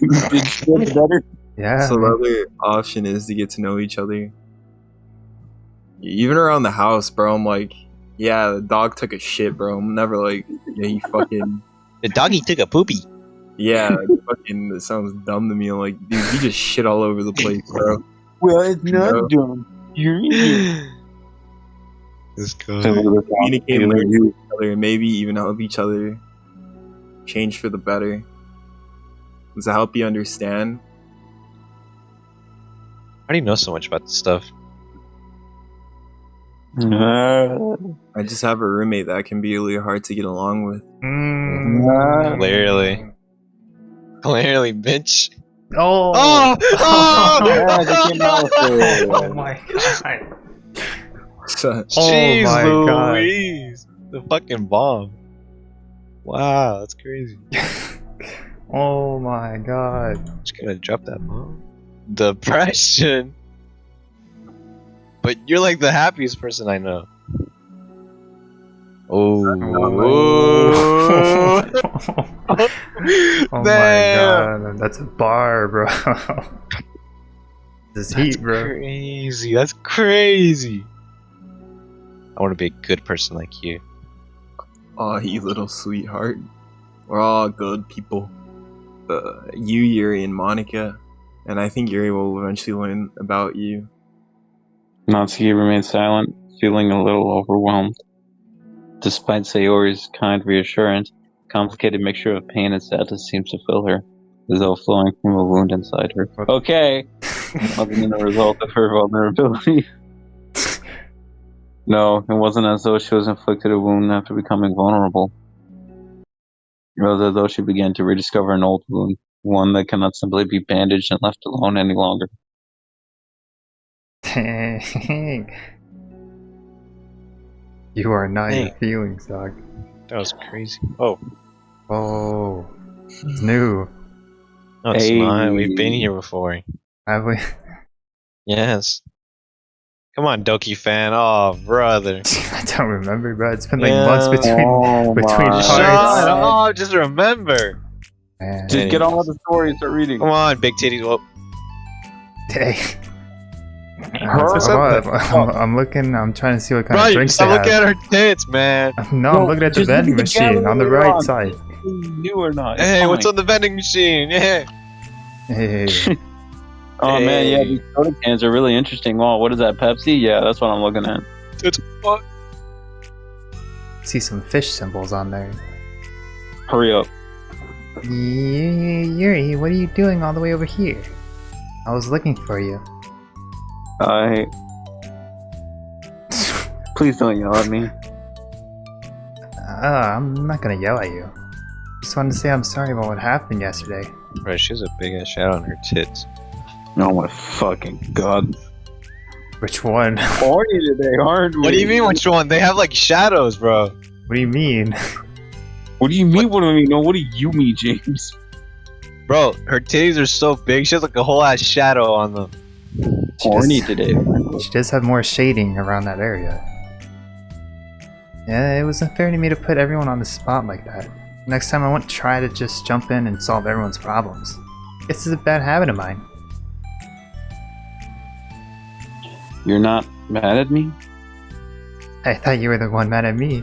Is shit better? Yeah. So the man. other option is to get to know each other. Even around the house, bro, I'm like, yeah, the dog took a shit, bro. I'm never like, yeah, he fucking, The doggy took a poopy. yeah, fucking, that sounds dumb to me. I'm like, dude, you just shit all over the place, bro. Well, it's not No. dumb. You're in This guy. Communicate and learn to each other, and maybe even help each other change for the better. Does that help you understand? How do you know so much about this stuff? I just have a roommate that can be really hard to get along with. Clearly, bitch. Oh! Oh! Yeah, they came out with it. Oh my god. So, Jeez, my God. Louise. The fucking bomb. Wow, that's crazy. Oh my god. Just gonna drop that bomb. Depression. But you're like the happiest person I know. Oh. Oh my Damn. god. That's a bar, bro. This That's heat, bro. crazy. That's crazy. I want to be a good person like you. oh, you little sweetheart. We're all good people. You, Yuri, and Monica. And I think Yuri will eventually learn about you. Natsuki remained silent, feeling a little overwhelmed. Despite Sayori's kind reassurance, a complicated mixture of pain and sadness seems to fill her, as though flowing from a wound inside her. Okay, other than the result of her vulnerability. No, it wasn't as though she was inflicted a wound after becoming vulnerable. It was as though she began to rediscover an old wound, one that cannot simply be bandaged and left alone any longer. You are not your Dang. feelings, dog. That was crazy. Oh. Oh. It's new. No, it's Hey. not. We've been here before. Have we? Yes. Come on, Doki fan. Oh, brother. I don't remember, bro. It's been like Yeah. months between between my Shut parts. up. Just remember. Man. Just get on with the story and start reading. Come on, big titties. Whoop. Hey. What's up? I'm looking. I'm trying to see what kind Bro, of you drinks they stop looking have. at her tits, man. No, I'm looking at the just look vending at the machine gallery on the later right on. side. New or not? it's Hey, what's fine. on the vending machine? Yeah. Hey. Oh man, yeah, Hey. these soda cans are really interesting. Wow, what is that, Pepsi? Yeah, that's what I'm looking at. It's fuck. See some fish symbols on there. Hurry up. Yuri, what are you doing all the way over here? I was looking for you. Please don't yell at me. I'm not gonna yell at you. Just wanted to say I'm sorry about what happened yesterday. Bro, she has a big ass shadow on her tits. Oh my fucking god. Which one? Horny today, aren't we? What do you mean, which one? They have like shadows, bro. What do you mean? What do you mean? What do I mean? No, what do you mean, James? Bro, her titties are so big, she has like a whole ass shadow on them. Horny today. She does have more shading around that area. Yeah, it was unfair to me to put everyone on the spot like that. Next time I won't try to just jump in and solve everyone's problems. This is a bad habit of mine. You're not mad at me? I thought you were the one mad at me.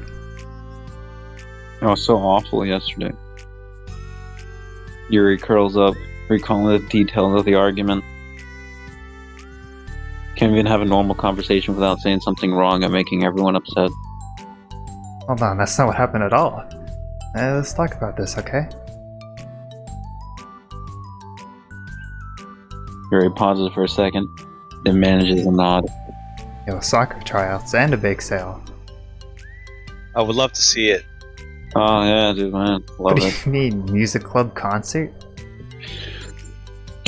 I was so awful yesterday. Yuri curls up, recalling the details of the argument. Can't even have a normal conversation without saying something wrong and making everyone upset. Hold on, that's not what happened at all. Let's talk about this, okay? Yuri pauses for a second, then manages a nod. Yo, soccer tryouts and a bake sale. I would love to see it. Oh yeah, dude, man, love What do it. you mean, music club concert?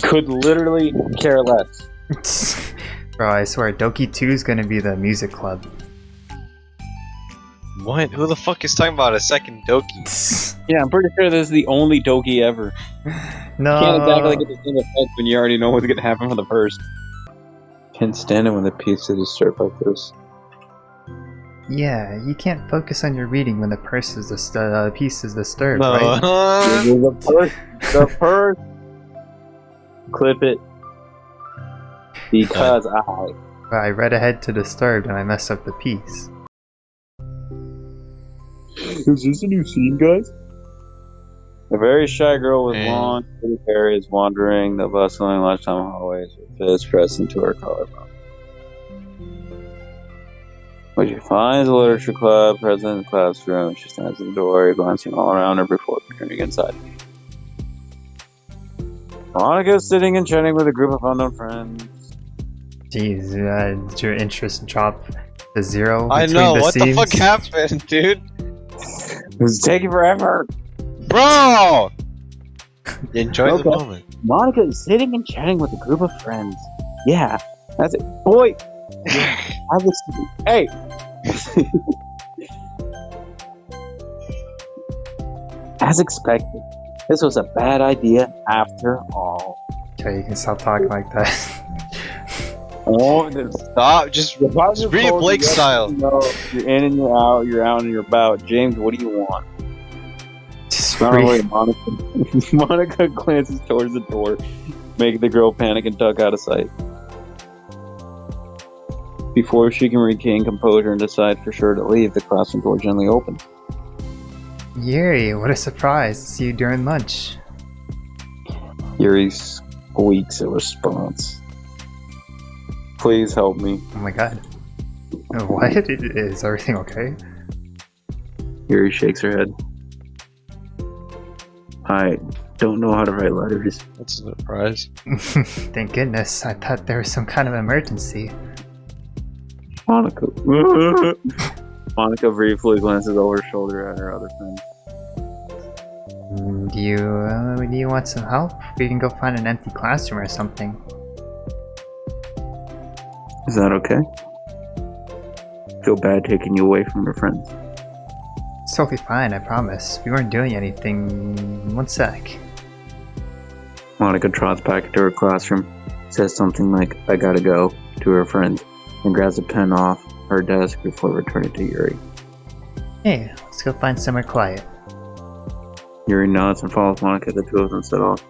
Could literally care less. Bro, I swear, Doki 2 is gonna be the music club. What? Who the fuck is talking about a second Doki? Yeah, I'm pretty sure this is the only Doki ever. No. You can't exactly get the same effect when you already know what's gonna happen for the first. Can't stand it when the piece is disturbed like this. Yeah, you can't focus on your reading when the piece is disturbed, No. right? The first. Clip it. Because I read ahead to disturbed and I messed up the piece. Is this a new scene, guys? A very shy girl with long, pretty hair is wandering the bustling lunchtime hallways with fists pressed into her collarbone. What she finds a literature club present in the classroom. She stands at the door, glancing all around her before returning inside. Monica is sitting and chatting with a group of unknown friends. Jeez, did your interest drop to zero? I between know, the what scenes? the fuck happened, dude? It's taking forever. Bro! Enjoy the Okay. moment. Monica is sitting and chatting with a group of friends. Yeah, that's it. Boy! I was. Hey! As expected, this was a bad idea after all. Okay, you can stop talking like that. Oh, Stop, just read it Blake style. You're in and you're out, you're out and you're about. James, what do you want? Just Not read. only Monica. Monica glances towards the door, making the girl panic and duck out of sight. Before she can regain composure and decide for sure to leave, the classroom door gently opens. Yuri, what a surprise to see you during lunch. Yuri squeaks a response. Please help me. Oh my god. What? Is everything okay? Yuri shakes her head. I don't know how to write letters. That's a surprise. Thank goodness, I thought there was some kind of emergency. Monica. Monica briefly glances over her shoulder at her other friend. Do you want some help? We can go find an empty classroom or something. Is that okay? Feel bad taking you away from your friends. It's totally fine, I promise. We weren't doing anything. One sec. Monica trots back into her classroom, says something like, I gotta go, to her friend, and grabs a pen off her desk before returning to Yuri. Hey, let's go find somewhere quiet. Yuri nods and follows Monica. The two of them set off.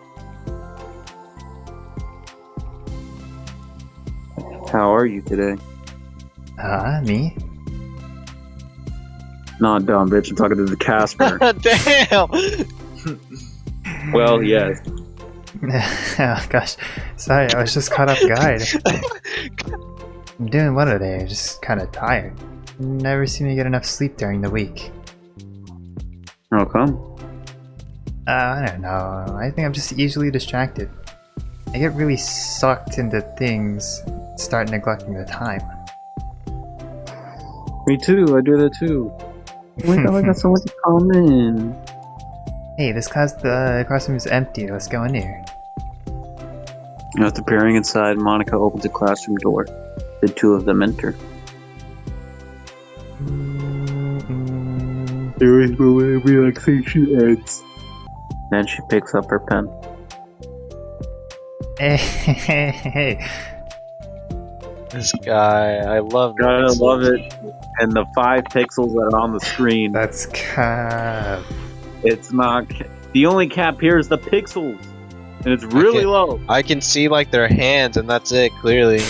How are you today? Me? Nah, dumb bitch. I'm talking to the Casper. Damn! Well, yes. Oh gosh, sorry, I was just caught off guard. I'm doing well today, just kinda tired. Never seem to get enough sleep during the week. How come? I don't know, I think I'm just easily distracted. I get really sucked into things, start neglecting the time. Me too. I do that too. Oh my god, I got so much in common. Hey, this classroom is empty, let's go in here. After peering inside, Monica opens a classroom door. The two of them enter. There is no way relaxation ends. Then she picks up her pen. Hey. This guy, I love Gotta this. love it. And the 5 pixels that are on the screen. That's cap. It's not. The only cap here is the pixels. And it's really low. I can see like their hands and that's it, clearly.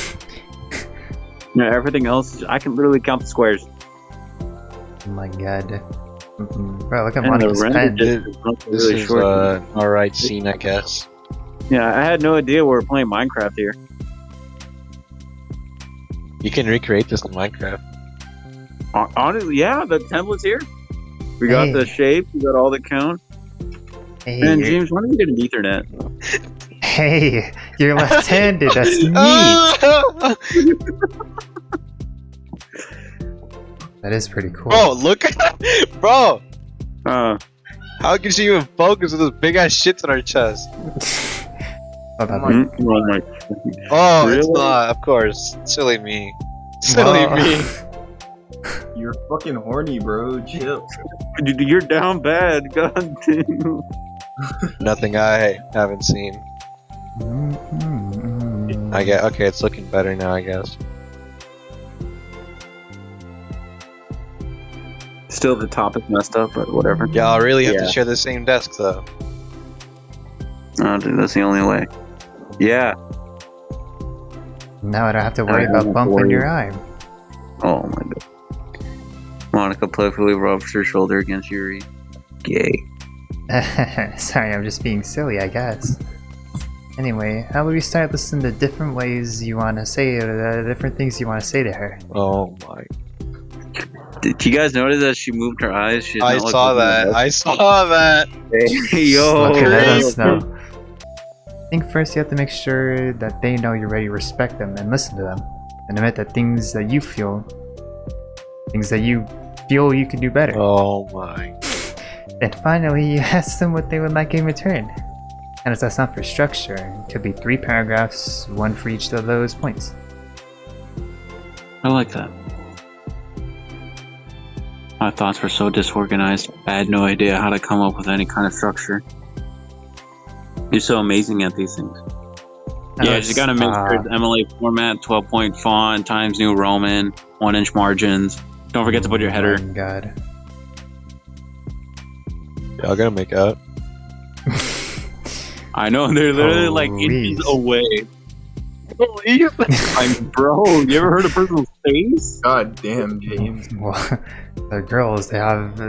Yeah, everything else, I can literally count the squares. Oh my god. Bro, look at And the Monica's render pen. distance is not This really is short. alright scene, I guess. Yeah, I had no idea we were playing Minecraft here. You can recreate this in Minecraft. Honestly, yeah, the template's here. We got Hey. the shape, we got all the count. Hey, Man, you're, James, why don't you get an Ethernet? hey, you're left-handed. That's neat. That is pretty cool. Bro, look at that. Bro, how can she even focus with those big ass shits on her chest? Hold on, Oh, it's Really? not, of course. Silly me. Silly Whoa. me. You're fucking horny, bro. Chill. Dude, you're down bad. God damn. Nothing I haven't seen. Mm-hmm. I get okay. It's looking better now, I guess. Still, the top is messed up, but whatever. Y'all really have Yeah. to share the same desk, though. Oh, dude, that's the only way. Yeah. Now I don't have to worry I don't about have to bumping worry. your eye. Oh my god. Monica playfully rubs her shoulder against Yuri. Gay. Sorry, I'm just being silly, I guess. Anyway, how about we start listening to different ways you want to say it, or different things you want to say to her? Oh my! Did you guys notice that she moved her eyes? She's I not, like, saw looking that. at I saw that. us. Hey, yo. Looking at hey, us now. I think first you have to make sure that they know you're ready to respect them and listen to them, and admit that things that you feel you can do better. Oh my! And finally, you ask them what they would like in return. And as that's not for structure, it could be 3 paragraphs, 1 for each of those points. I like that. My thoughts were so disorganized, I had no idea how to come up with any kind of structure. You're so amazing at these things. Yeah, you gotta make sure it's MLA format, 12-point font, Times New Roman, 1-inch margins. Don't forget to put your header. Oh my god. Y'all gonna make out? I know, they're literally like inches Please. away. I'm bro, you ever heard of personal space? God damn, James. Well, the girls, they have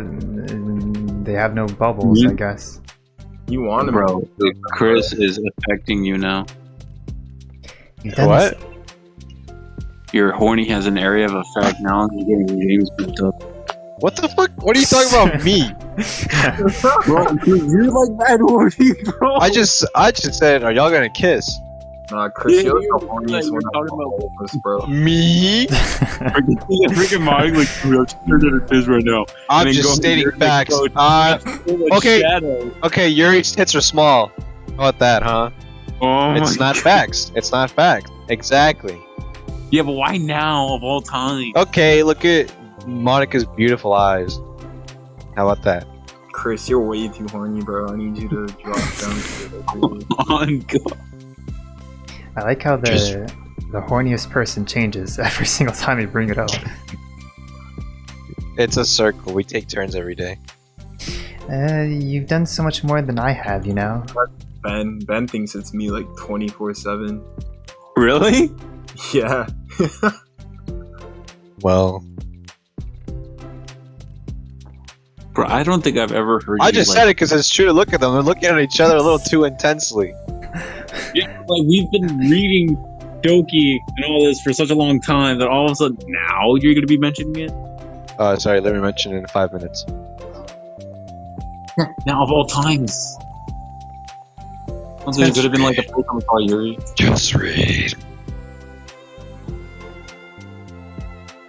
no bubbles, I guess. You want him, Bro, Chris is affecting you now. You've done What? Your horny has an area of effect now, and you're getting James built up. What the fuck? What are you talking about me? Bro, you're like that horny, bro. I just said, are y'all gonna kiss? Nah, Chris, Yeah, you're you the were horniest like, one you're talking of all of us, bro. Me? freaking mind like turned into his right now. I'm And then just go stating here and facts. go Okay. Shadow. Okay, Yuri's tits are small. How about that, huh? Oh It's my not facts. It's not facts. Exactly. Yeah, but why now of all time? Okay, look at Monica's beautiful eyes. How about that? Chris, you're way too horny, bro. I need you to drop down to it. On God. I like how Just- the horniest person changes every single time you bring it up. It's a circle. We take turns every day. You've done so much more than I have, you know? Ben thinks it's me like 24/7. Really? Yeah. Well, Bro, I don't think I've ever heard I you just like, said it because it's true to look at them. They're looking at each other a little too intensely. like we've been reading Doki and all this for such a long time that all of a sudden now you're gonna be mentioning it? Sorry, let me mention it in 5 minutes. Now of all times. It could have been like a person we call Yuri. Just read.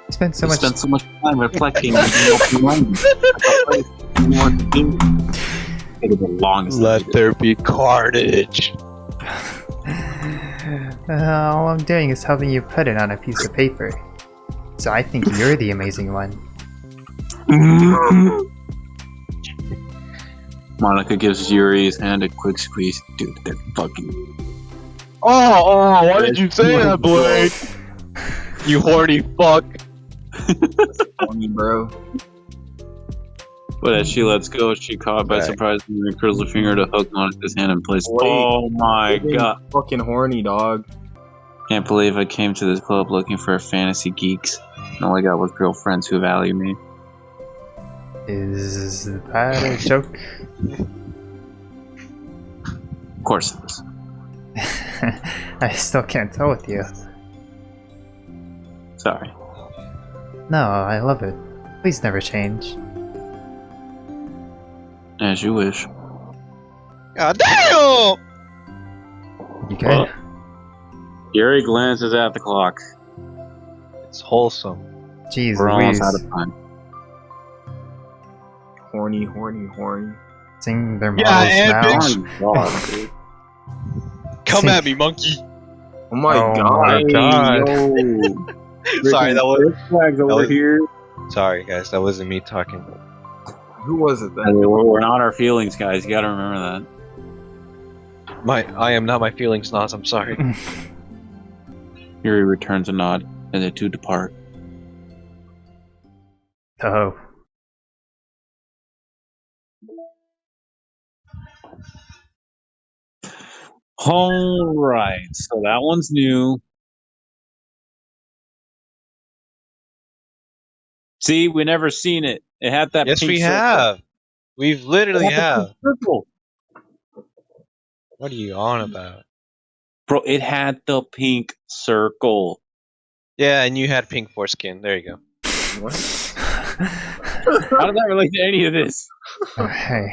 Spent so We much spent so much time reflecting on the language. We want to do. It was the longest. Let there be carnage. all I'm doing is helping you put it on a piece of paper. So I think you're the amazing one. Monica gives Yuri's hand a quick squeeze. Dude, they're fucking. Oh, why did you say that, Blake? You horny fuck. Horny, bro. But as she lets go, she caught by Right. surprise and curls a finger to hook Monica's hand in place. Wait. Oh my god. Fucking horny, dog. Can't believe I came to this club looking for fantasy geeks. And all I got was girlfriends who value me. Is that a joke? Of course it is. I still can't tell with you. Sorry. No, I love it. Please never change. As you wish. God damn! You good? Well, Yuri glances at the clock. It's wholesome. Jeez We're almost out Louise. of time. Horny, horny, horny. Sing their Yeah, models and now. bitch. Oh, God, dude. Come at me, monkey. Oh my Oh god. my god. Sorry, that was. flags over was- here. Sorry, guys, that wasn't me talking. Who was it I then? mean, we're not our feelings, guys. You gotta remember I am not my feelings, Nas. I'm sorry. that. Yuri returns a nod, and the two depart. Oh. All right, so that one's new. See, we never seen it. It had that. Yes, pink we circle. have. We've literally It had the have. pink circle. What are you on about? Bro, it had the pink circle. Yeah, and you had pink foreskin. There you go. What? How does that relate to any of this? Okay.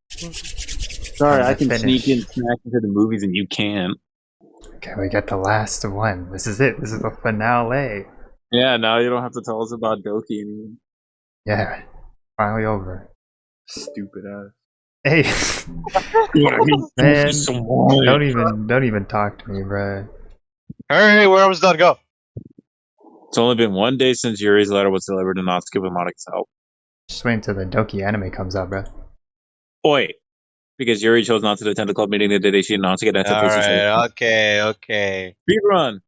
Sorry, How's I it can finish? sneak in snacks into the movies and you can't. Okay, we got the last one. This is it. This is the finale. Yeah, now you don't have to tell us about Doki anymore. Yeah. Finally over. Stupid ass. Hey, man, Someone. don't even talk to me, bro. Hey, where was that go? It's only been 1 day since Yuri's letter was delivered and Natsuki with Monika's help. Just wait until the Doki anime comes out, bro. Oi! Because Yuri chose not to attend the club meeting the day she announced to get into Alright, okay. Speed run!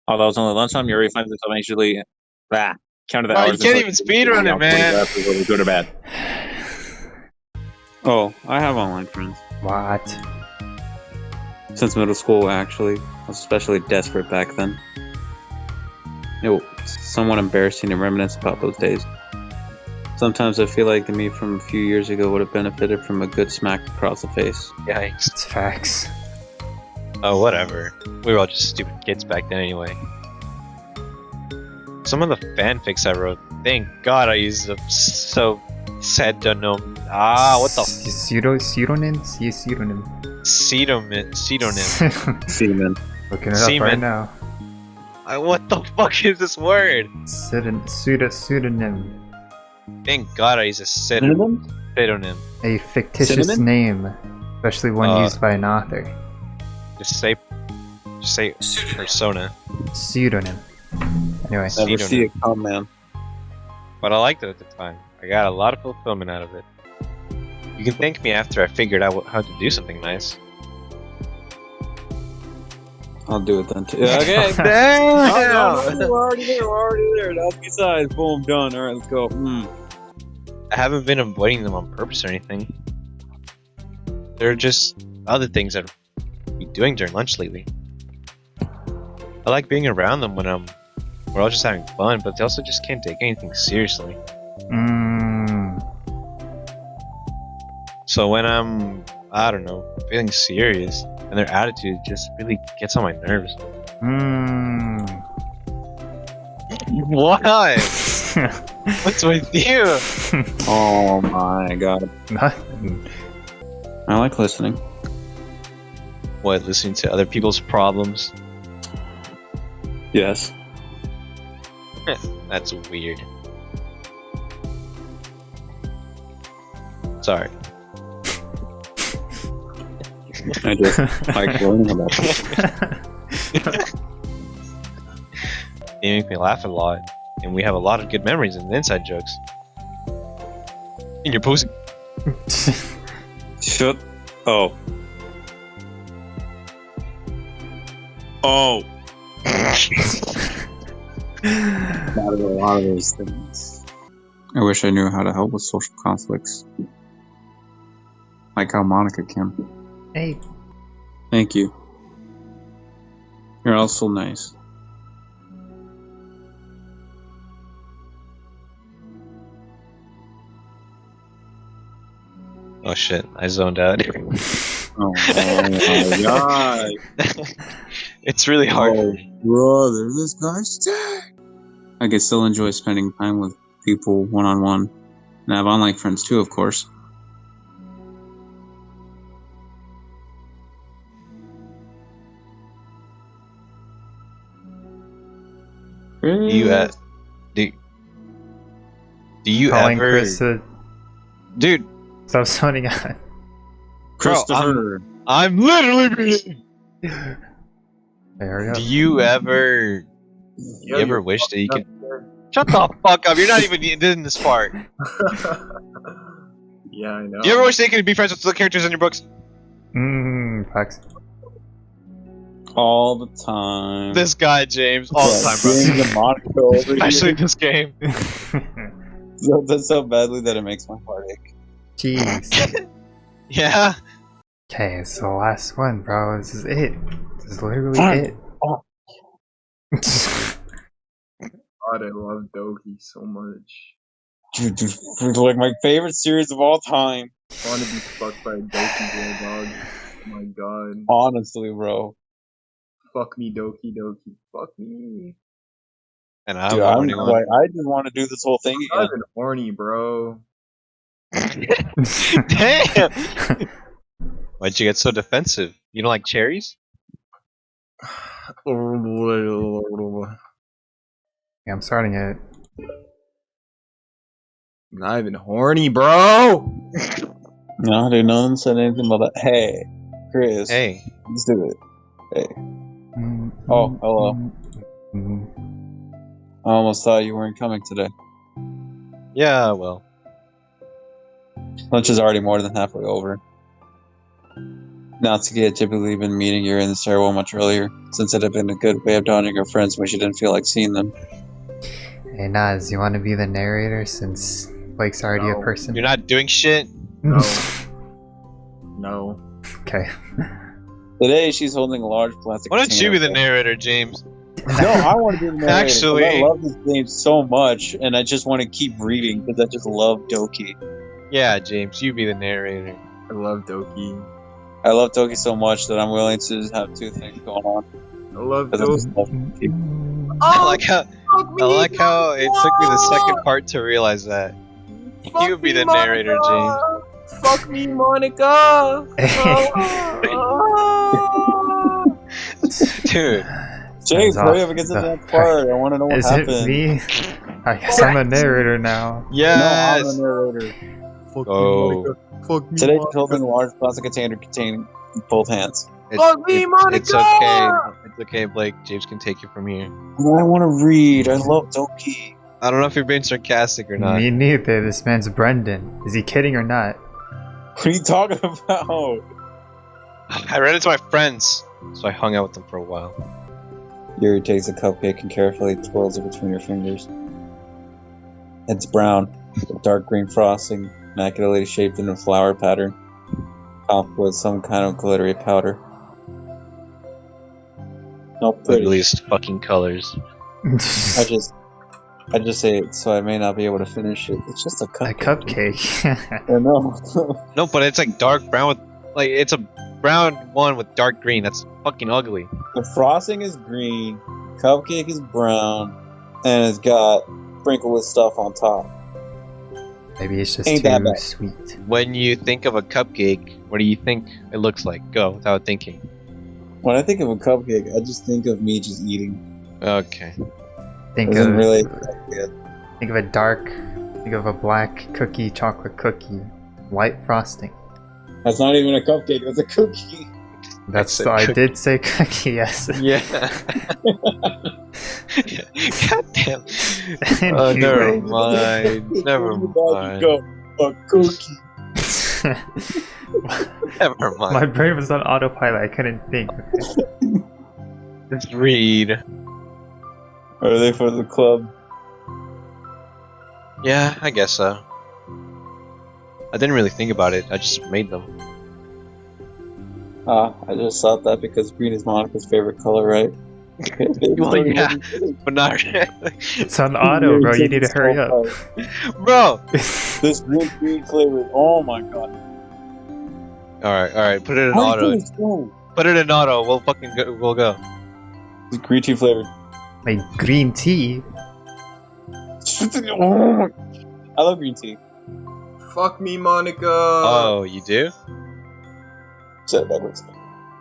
Although it's only lunchtime, Yuri finds himself anxiously counted the Oh, hours. you can't even speedrun it, man. Go to bed. Oh, I have online friends. What? Since middle school, actually. I was especially desperate back then. It was somewhat embarrassing to reminisce about those days. Sometimes I feel like the me from a few years ago would have benefited from a good smack across the face. Yikes. It's facts. Oh, whatever. We were all just stupid kids back then anyway. Some of the fanfics I wrote, thank God I used a pseudonym. What the Pseudonym? Pseudonym. pseudonym? Seaman. Looking it up Semen. right now. What the fuck is this word? Pseudonym. Thank God I used a pseudonym. A fictitious Cinnamon? name, especially one used by an author. Just say persona. Pseudonym. Anyway, Never Pseudonym. see it come, man. But I liked it at the time. I got a lot of fulfillment out of it. You can thank me after I figured out how to do something nice. I'll do it then too. Okay. Damn! We're already there. That's besides. Boom, done. Alright, let's go. I haven't been avoiding them on purpose or anything. There are just other things that I've been doing during lunch lately. I like being around them when we're all just having fun, but they also just can't take anything seriously. So when I'm, I don't know, feeling serious, and their attitude just really gets on my nerves. Why? What's with you? Oh my god. Nothing. I like listening. What, listening to other people's problems? Yes. That's weird. Sorry. I just like learning about it. They make me laugh a lot, and we have a lot of good memories and inside jokes. And you're posting. Shut. Oh. Oh. That is a lot of those things. I wish I knew how to help with social conflicts. Like how Monica can. Hey. Thank you. You're also nice. Oh shit, I zoned out. Oh my god. It's really hard. Oh, brother, this guy's sick. I could still enjoy spending time with people one-on-one. And I have online friends too, of course. Do you do you Calling ever, Chris to dude? stop zoning out. Bro, Christopher. I'm literally reading. Hey, hurry up. Do you ever wish that you could shut the fuck up? You're not even in this part. Yeah, I know. Do you ever wish that you could be friends with the characters in your books? Facts. All the time. This guy, James, all the time, bro. James and Monica over Especially this game. So, that's so badly that it makes my heart ache. Jeez. Yeah. Okay, it's the last one, bro. This is it. This is literally it. Oh. God, I love Doki so much. Dude, like my favorite series of all time. I want to be fucked by a Doki boy, dog. Oh my god. Honestly, bro. Fuck me, Doki. Fuck me. And I'm Dude, the I'm only one. like, I just want to do this whole thing I'm again. even horny, bro. Damn. Why'd you get so defensive? You don't like cherries? Yeah, I'm starting it. I'm not even horny, bro. No, dude, no one said anything about that. Hey, Chris. Hey. Let's do it. Hey. Oh, hello. I almost thought you weren't coming today. Yeah, well. Lunch is already more than halfway over. Natsuki had typically been meeting you in the stairwell much earlier, since it had been a good way of dodging her friends when she didn't feel like seeing them. Hey, Naz, you want to be the narrator since Blake's already No. a person? You're not doing shit? No. No. Okay. Today, she's holding a large plastic Why don't you be the container. narrator, James? No, I want to be the narrator. 'Cause Actually- I love this game so much, and I just want to keep reading because I just love Doki. Yeah, James, you be the narrator. I love Doki. I love Doki so much that I'm willing to just have two things going on. I love 'Cause I just Doki. love Doki. I like how it took me the second part to realize that. You would be the narrator, James. Fuck me, Monica. Dude, James, Sounds hurry off up and get to the- that part. I want to know what Is happened. it me? I guess I'm a narrator now. yes. No, I'm the narrator. Fuck Oh. me, Monica. Fuck me, Today, she's Monica. holding a large plastic container containing both hands. Fuck me, Monica! It's okay. It's okay, Blake. James can take you from here. I want to read. I love Doki. I don't know if you're being sarcastic or not. Me neither. This man's Brendan. Is he kidding or not? What are you talking about? I ran into my friends, so I hung out with them for a while. Yuri takes a cupcake and carefully twirls it between her fingers. It's brown, with dark green frosting, immaculately shaped in a flower pattern, topped with some kind of glittery powder. Not pretty. Ugliest fucking colors. I just say it so I may not be able to finish it. It's just a A cupcake. cupcake. I know. No, but it's like dark brown with, like, it's a brown one with dark green. That's fucking ugly. The frosting is green, cupcake is brown, and it's got sprinkled with stuff on top. Maybe it's just Ain't that too bad. sweet. When you think of a cupcake, what do you think it looks like? Go without thinking. When I think of a cupcake, I just think of me just eating. Okay. Think Doesn't of really. think of a dark, think of a black cookie, chocolate cookie, white frosting. That's not even a cupcake. That's a cookie. That's I I said did say cookie. Yes. Yeah. God damn. Oh, never Anyway. mind. Never mind. Go a cookie. Never mind. My brain was on autopilot. I couldn't think. Just read. Are they for the club? Yeah, I guess so. I didn't really think about it. I just made them. I just thought that because green is Monica's favorite color, right? Well, yeah, but not really. It's on auto, bro. You need to hurry up. Bro! This green flavor. Oh my god. Alright, put it in How auto. is this? Put it in auto. We'll fucking go. We'll go. It's green tea flavored. Like green tea. Oh, I love green tea. Fuck me, Monica. Oh, you do? Said it backwards.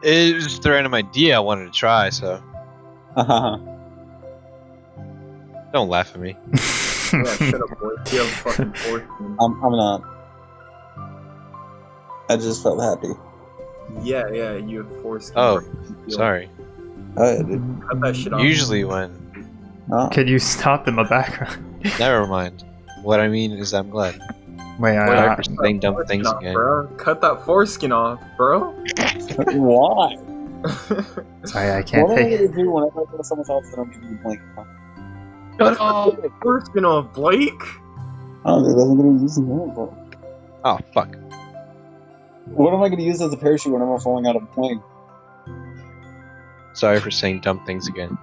It was just a random idea I wanted to try, so don't laugh at me. Yeah, shut up, boy. You have fucking foreskin. I'm not. I just felt happy. Yeah, you have foreskin. Oh, sorry. Oh, dude. Cut that shit off. Usually when... Oh. Could you stop in the background? Never mind. What I mean is I'm glad. Wait, Sorry for saying dumb things Off, again. bro. Cut that foreskin off, bro. Why? sorry, I can't What am I take gonna do whenever I go to someone's house and I'm giving you blank? Cut off foreskin off, Blake. Oh, dude, that's gonna use it, bro. Oh, fuck. What am I gonna use as a parachute whenever I'm falling out of a plane? Sorry for saying dumb things again.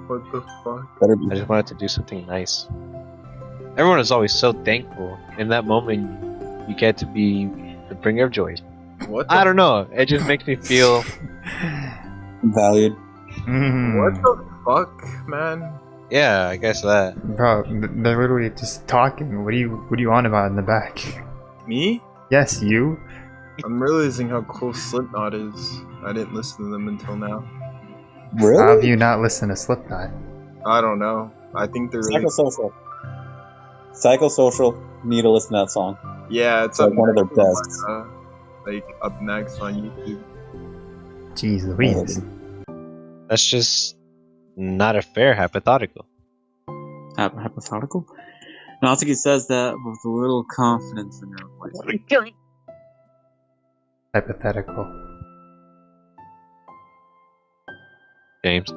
What the fuck? Better be. I just wanted to do something nice. Everyone is always so thankful. In that moment, you get to be the bringer of joy. What the I don't know. It just makes me feel... Valued. What the fuck, man? Yeah, I guess that. Bro, they're literally just talking. What do you on about in the back? Me? Yes, you. I'm realizing how cool Slipknot is. I didn't listen to them until now. Really? How have you not listened to Slipknot? I don't know. I think they're really... Psychosocial. Psychosocial. Need to listen to that song. Yeah, it's Like up one of their next on best. my, like up next on YouTube. Jeez Louise. That's just not a fair hypothetical. Hypothetical? Natsuki says that with a little confidence in her voice. Hypothetical. James.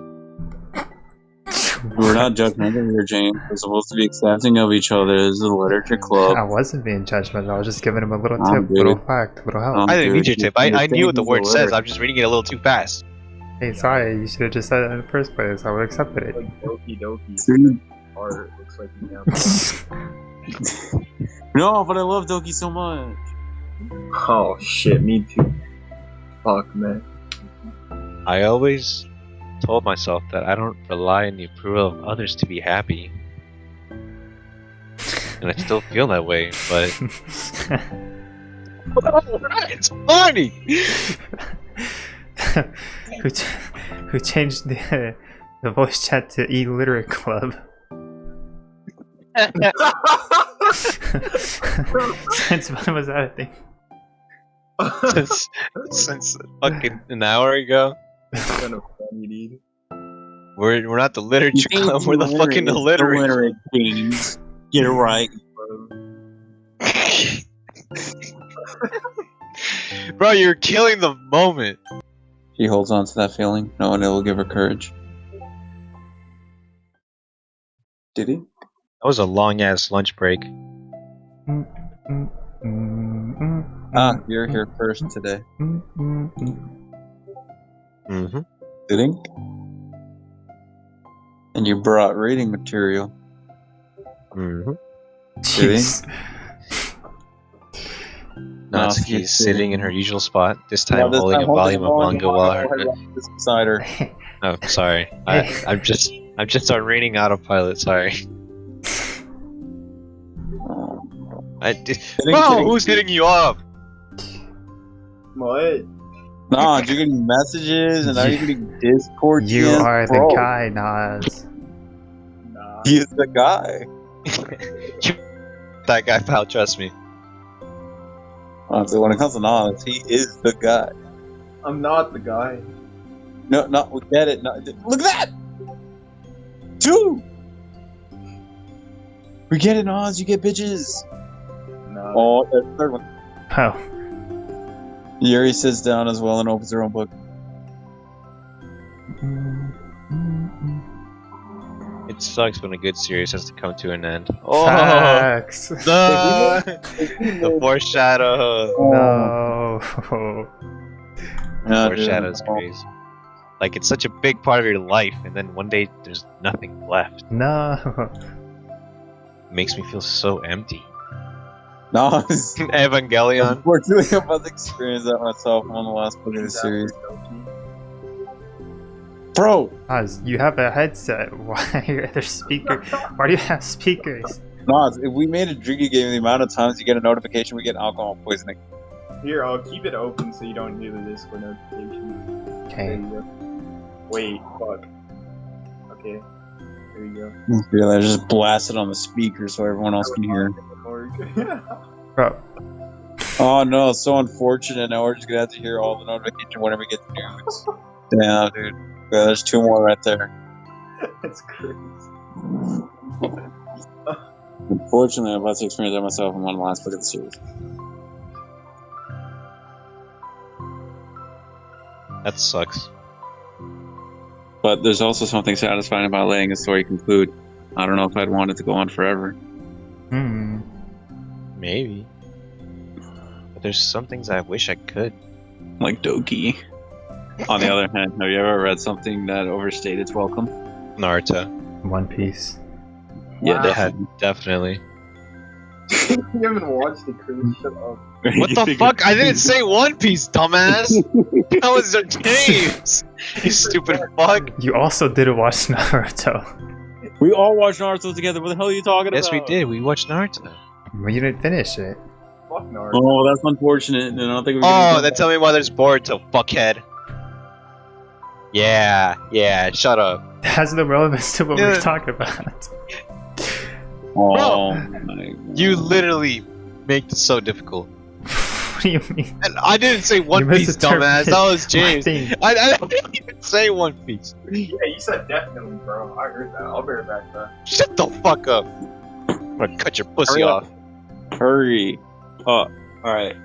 We're not judgmental here, James. We're supposed to be accepting of each other. This is a literature club. I wasn't being judgmental. I was just giving him a little Oh, tip, dude. little fact, little help. I didn't need your Dude, tip. I you're knew what the saying word these are says. letters. I'm just reading it a little too fast. Hey, sorry, you should have just said it in the first place. I would have accepted it. Like Doki See? art looks like you No, but I love Doki so much. Oh shit, me too. Fuck, man. I always told myself that I don't rely on the approval of others to be happy. And I still feel that way, but... it's funny! who changed the voice chat to illiterate club? Since when was that a thing? since fucking an hour ago. It's kind of funny, dude. We're not the literature club, we're the fucking illiterate. Illiterate James. Get it right. Bro, you're killing the moment. She holds on to that feeling, knowing it will give her courage. Did he? That was a long ass lunch break. Ah, you're here first today. Mm-hmm. Sitting? And you brought reading material. Mm-hmm. Jeez. Natsuki is sitting in her usual spot, this time this holding time a volume of manga while her... This beside her. Oh, sorry. I'm just on reading autopilot, sorry. Bro, who's hitting you up? What? Nah, you're getting messages and now you're getting Discord. You chats, are bro. the guy, Nas. Nah. He is the guy. That guy, pal, trust me. Honestly, when it comes to Nas, he is the guy. I'm not the guy. No, we get it. No, look at that! 2! We get it, Nas. You get bitches. Nah. Oh, the third one. Oh. Yuri sits down as well and opens her own book. It sucks when a good series has to come to an end. Oh, Facts. the foreshadow. No. Yeah, Foreshadow is crazy. Like, it's such a big part of your life, and then one day there's nothing left. No. It makes me feel so empty. No, Evangelion. unfortunately, I must experience that myself on the last book of the series. Bro, Oz, you have a headset. Why are there speakers? Why do you have speakers? Nas, if we made a drinking game, the amount of times you get a notification we get alcohol poisoning. Here, I'll keep it open so you don't hear the Discord notifications. There Okay. you go. Wait, fuck. Okay. There you go. Realize just blast it on the speaker so everyone else can hear. Bro, Oh no, it's so unfortunate. Now we're just gonna have to hear all the notification whenever we get the news. Damn, dude. Yeah, there's 2 more right there. That's crazy. Unfortunately, I'm about to experience that myself in one of the last book of the series. That sucks. But there's also something satisfying about letting a story conclude. I don't know if I'd want it to go on forever. Maybe. But there's some things I wish I could. Like Doki. On the other hand, have you ever read something that overstayed its welcome? Naruto. One Piece. Yeah, Definitely. You haven't watched the cruise ship of. What the fuck? I didn't say One Piece, dumbass! That was James! You stupid fuck! You also didn't watch Naruto. We all watched Naruto together. What the hell are you talking Yes, about? we did. We watched Naruto. Well, you didn't finish it. Fuck Naruto. Oh, that's unfortunate. And I don't think we Oh, then tell me why there's Boruto, fuckhead. Yeah, shut up. It has no relevance to what Yeah. we're talking about. Oh, my God. You literally make this so difficult. What do you mean? And I didn't say One Piece, dumbass. That was James. Thing. I didn't even say One Piece. Yeah, you said definitely, bro. I heard that. I'll bear it back then. Shut the fuck up. I'm gonna cut your pussy Hurry up. off. Hurry up. Alright.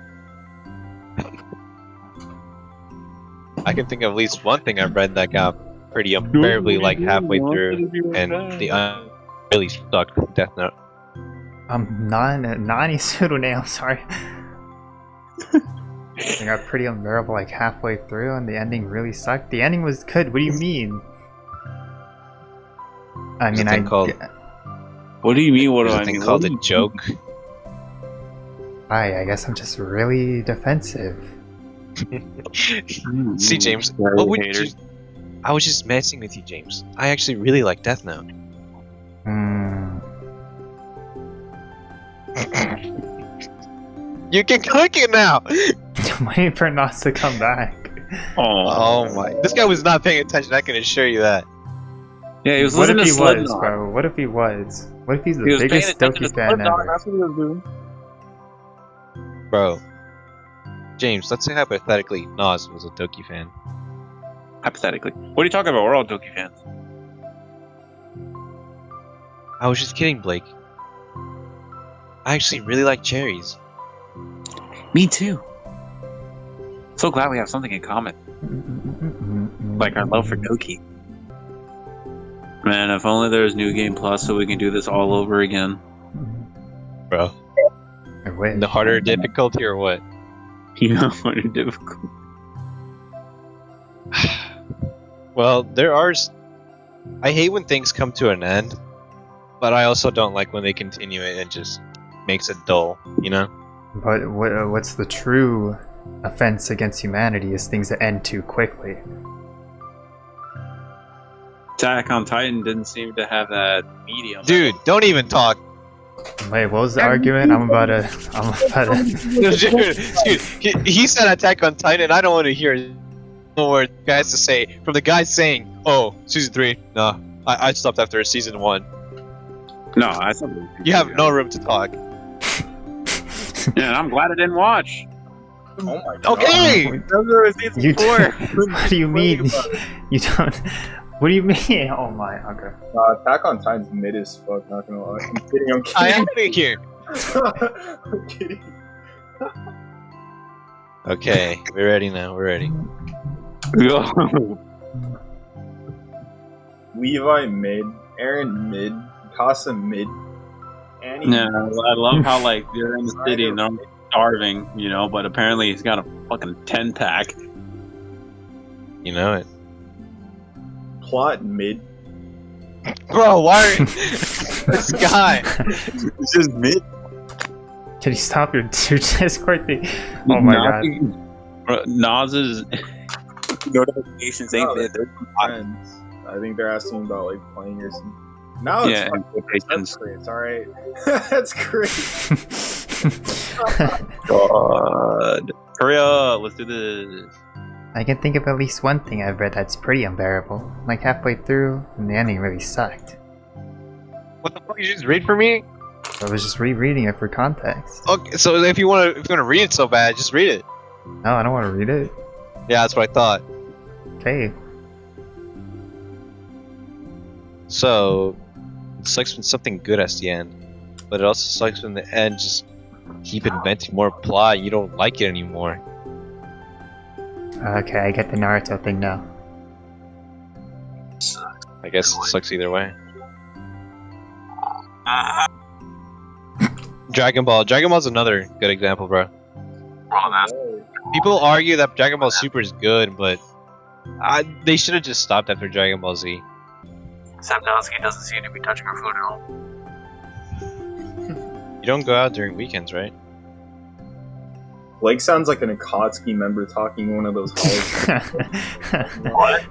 I can think of at least one thing I've read that got pretty unbearably like halfway through, and the really sucked. Death Note. Nani Surune, I'm sorry. It got pretty unbearable like halfway through and the ending really sucked. The ending was good, what do you mean? I There's a mean, thing called- What do you mean? What do There's I a thing mean? called What a do you- joke. I guess I'm just really defensive. See, James, Sorry, what would hater. you... I was just messing with you, James. I actually really like Death Note. You can cook it now! I'm waiting for Nas to come back. Oh my... This guy was not paying attention, I can assure you that. Yeah, he was What if listening he to Slipknot. was, bro? What if he was? What if he's the He was paying biggest attention Doki to fan Slipknot, ever? that's what he was doing. Bro. James, let's say hypothetically Nas was a Doki fan. Hypothetically. What are you talking about? We're all Doki fans. I was just kidding, Blake. I actually really like cherries. Me too. So glad we have something in common. Like our love for Doki. Man, if only there was New Game Plus so we can do this all over again. Bro. I wish. The harder difficulty or what? You know what is difficult. Well, there are... I hate when things come to an end, but I also don't like when they continue it and just makes it dull, you know? But what's the true offense against humanity is things that end too quickly. Attack on Titan didn't seem to have that medium. Dude, don't even talk. Wait, what was the argument? I'm about to. Dude, he said Attack on Titan. I don't want to hear more guys to say from the guy saying, "Oh, season 3, nah, I stopped after season 1." No, I thought You have no room to talk. Yeah, and I'm glad I didn't watch. Oh my god. Okay. You what do you mean? You don't. What do you mean? Oh my. Okay. Attack on Titan's mid as fuck, not gonna lie. I'm kidding, I'm I kidding. am here. I'm kidding. Okay, we're ready now. We're ready. Levi mid, Aaron mid, Casa mid, Annie. Yeah, I love how like they're in the city and they're starving, you know, but apparently he's got a fucking 10-pack. You know it, Plot mid. bro. Why are this guy? It's just mid. Can you stop your Discord thing? Oh my god. Bro, Nas is Notifications ain't No, there. they're friends. I think they're asking about like playing or something. No, Yeah, it's fine. That's great. All right, that's great. God. Hurry up, let's do this. I can think of at least one thing I've read that's pretty unbearable. Like halfway through, and the ending really sucked. What the fuck? You just read for me? So I was just rereading it for context. Okay, so if you want to read it so bad, just read it. No, I don't want to read it. Yeah, that's what I thought. Okay. So, it sucks when something good has the end, but it also sucks when the end just keep inventing more plot. You don't like it anymore. Okay, I get the Naruto thing now. I guess it sucks either way. Dragon Ball. Dragon Ball's another good example, bro. People argue that Dragon Ball Super is good, but they should have just stopped after Dragon Ball Z. Except Natsuki doesn't seem to be touching her food at all. You don't go out during weekends, right? Blake sounds like an Akatsuki member talking one of those holidays. What?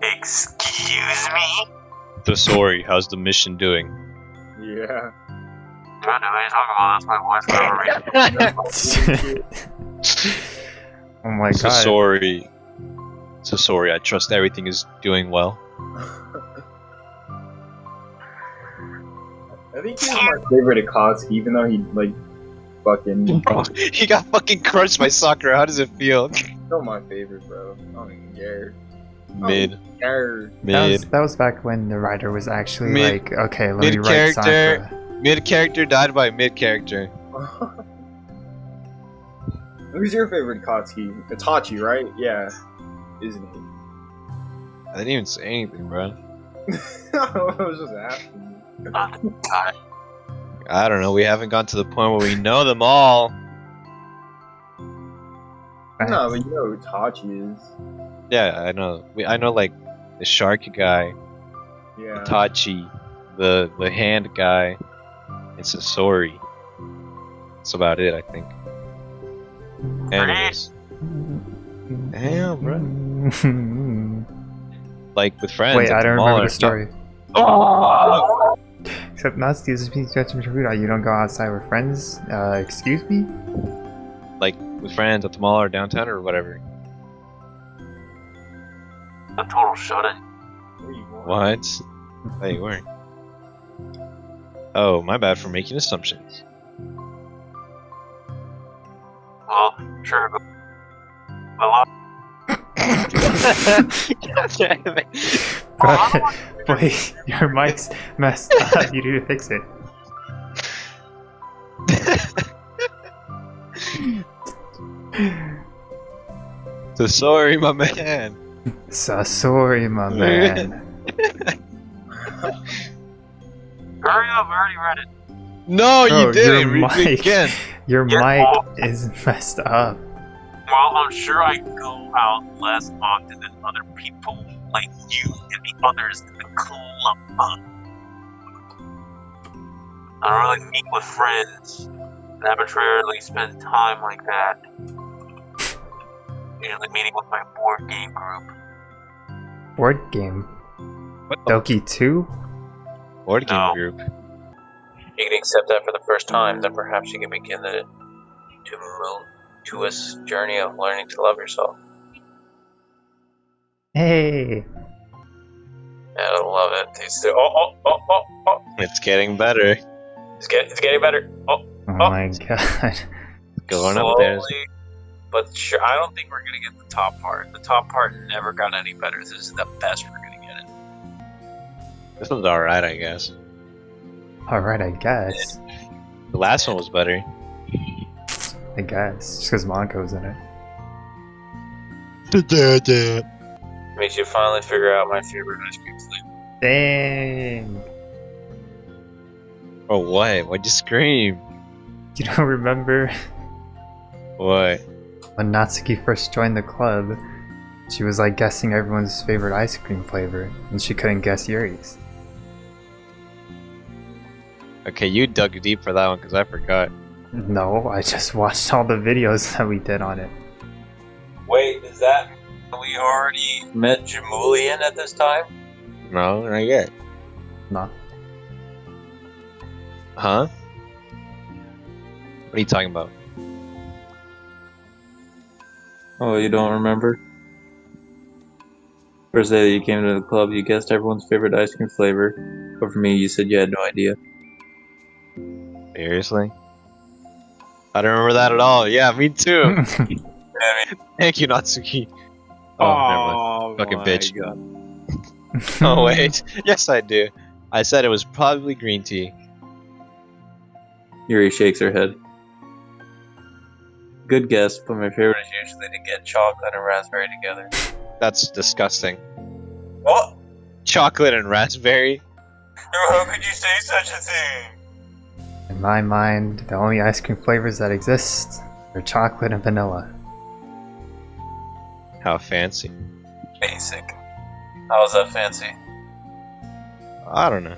Excuse me? The sorry, how's the mission doing? Yeah. What are you talking about? That's my voice for a reason. Oh my So god. sorry. So sorry, I trust everything is doing well. I think he's my favorite Akatsuki, even though he like fucking Bro, he got fucking crushed by Sakura. How does it feel? still my favorite, bro. I don't even care. Mid. Care. Mid. That was back when the writer was actually Mid- like, okay, let mid me write character. Sakura. Mid character died by mid character. Who's your favorite Akatsuki? Itachi, right? Yeah. Isn't he? I didn't even say anything, bro. I was just asking you. I don't know. We haven't gone to the point where we know them all. No, but you know who Itachi is. Yeah, I know. I know like the shark guy, Yeah. Itachi, the hand guy, and Sasori. That's about it, I think. Anyways, damn, bro. Like with friends. Wait, at I don't mall remember or- the story. Oh! Except Natsuki is you don't go outside with friends. Excuse me? Like with friends at the mall or downtown or whatever. A total shut-in. What? No, you weren't. Oh, my bad for making assumptions. Well, sure. But Boy, your mic's messed up. You need to fix it. So sorry, my man. Sorry, my man. hurry up, I already read it. No, Bro, you didn't. your Read it mic. again. Your Your mic fault. is messed up. Well, I'm sure I go out less often than other people like you and the others in the club. I don't really meet with friends and arbitrarily spend time like that. Usually meeting with my board game group. Board game. What the Doki 2? board game No. group? You can accept that for the first time, then perhaps you can begin the tumultuous journey of learning to love yourself. Hey! Yeah, I love it. It's still, oh. It's getting better. It's getting better. Oh my god. Going up there. Slowly, but sure, I don't think we're gonna get the top part. The top part never got any better. This is the best we're gonna get it. This one's alright, I guess. Alright, I guess. The last one was better. I guess. Just because Monko's in it. Makes you finally figure out my favorite ice cream flavor. Dang! Oh, what? Why'd you scream? You don't remember What? when Natsuki first joined the club? She was like guessing everyone's favorite ice cream flavor, and she couldn't guess Yuri's. Okay, you dug deep for that one because I forgot. No, I just watched all the videos that we did on it. Wait, is that we already met Jamulian at this time? No, not yet. No. Huh? What are you talking about? Oh, you don't remember? First day that you came to the club, you guessed everyone's favorite ice cream flavor. But for me, you said you had no idea. Seriously? I don't remember that at all. Yeah, me too. Thank you, Natsuki. Oh, never mind. Fucking bitch. God. Oh, wait. Yes, I do. I said it was probably green tea. Yuri shakes her head. Good guess, but my favorite is usually to get chocolate and raspberry together. That's disgusting. What? Chocolate and raspberry? How could you say such a thing? In my mind, the only ice cream flavors that exist are chocolate and vanilla. How fancy. Basic. How's that fancy? I don't know.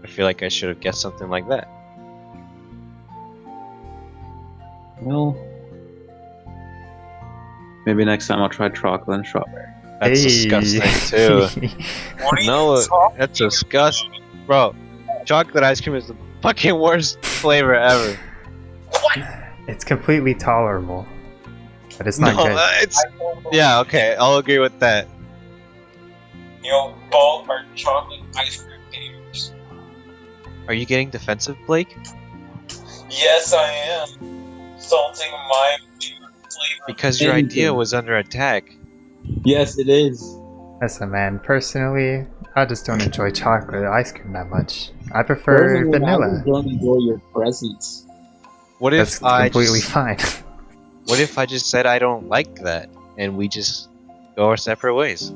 I feel like I should have guessed something like that. Well, maybe next time I'll try chocolate and strawberry. That's disgusting too. What are No, you talking that's disgusting. Bro, chocolate ice cream is the fucking worst flavor ever. It's completely tolerable, but it's not No, good. it's... Yeah, okay, I'll agree with that. You know, both are chocolate ice cream gamers. Are you getting defensive, Blake? Yes, I am. Insulting my favorite flavor. Because your idea was under attack. Yes, it is. Listen, man, personally, I just don't enjoy chocolate ice cream that much. I prefer vanilla. don't enjoy your presence. What That's if I completely just, fine. What if I just said I don't like that and we just go our separate ways?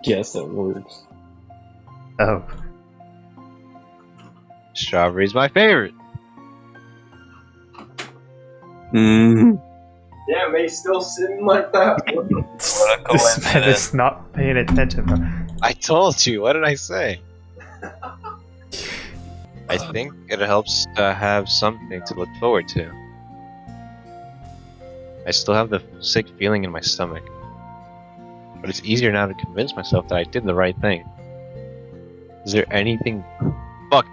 Guess that works. Oh. Strawberry's my favorite. Mm. Damn, they still sitting like that? This man is not paying attention, bro. I told you. What did I say? I think it helps to have something to look forward to. I still have the sick feeling in my stomach. But it's easier now to convince myself that I did the right thing. Is there anything... Fuck.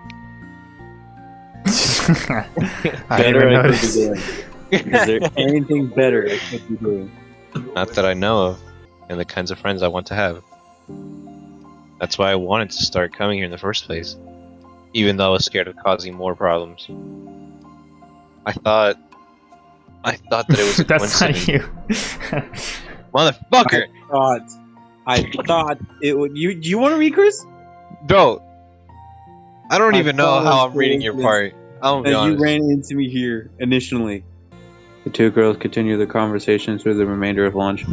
I didn't even notice. Is there anything better I could be doing? Not that I know of, and the kinds of friends I want to have. That's why I wanted to start coming here in the first place, even though I was scared of causing more problems. I thought that it was a That's coincidence. not you. Motherfucker! I thought it would. You? Do you want to read, Chris? Bro, I don't I even know thought it how was I'm reading your part. I'll be And you honest. ran into me here initially. The two girls continue their conversation through the remainder of lunch,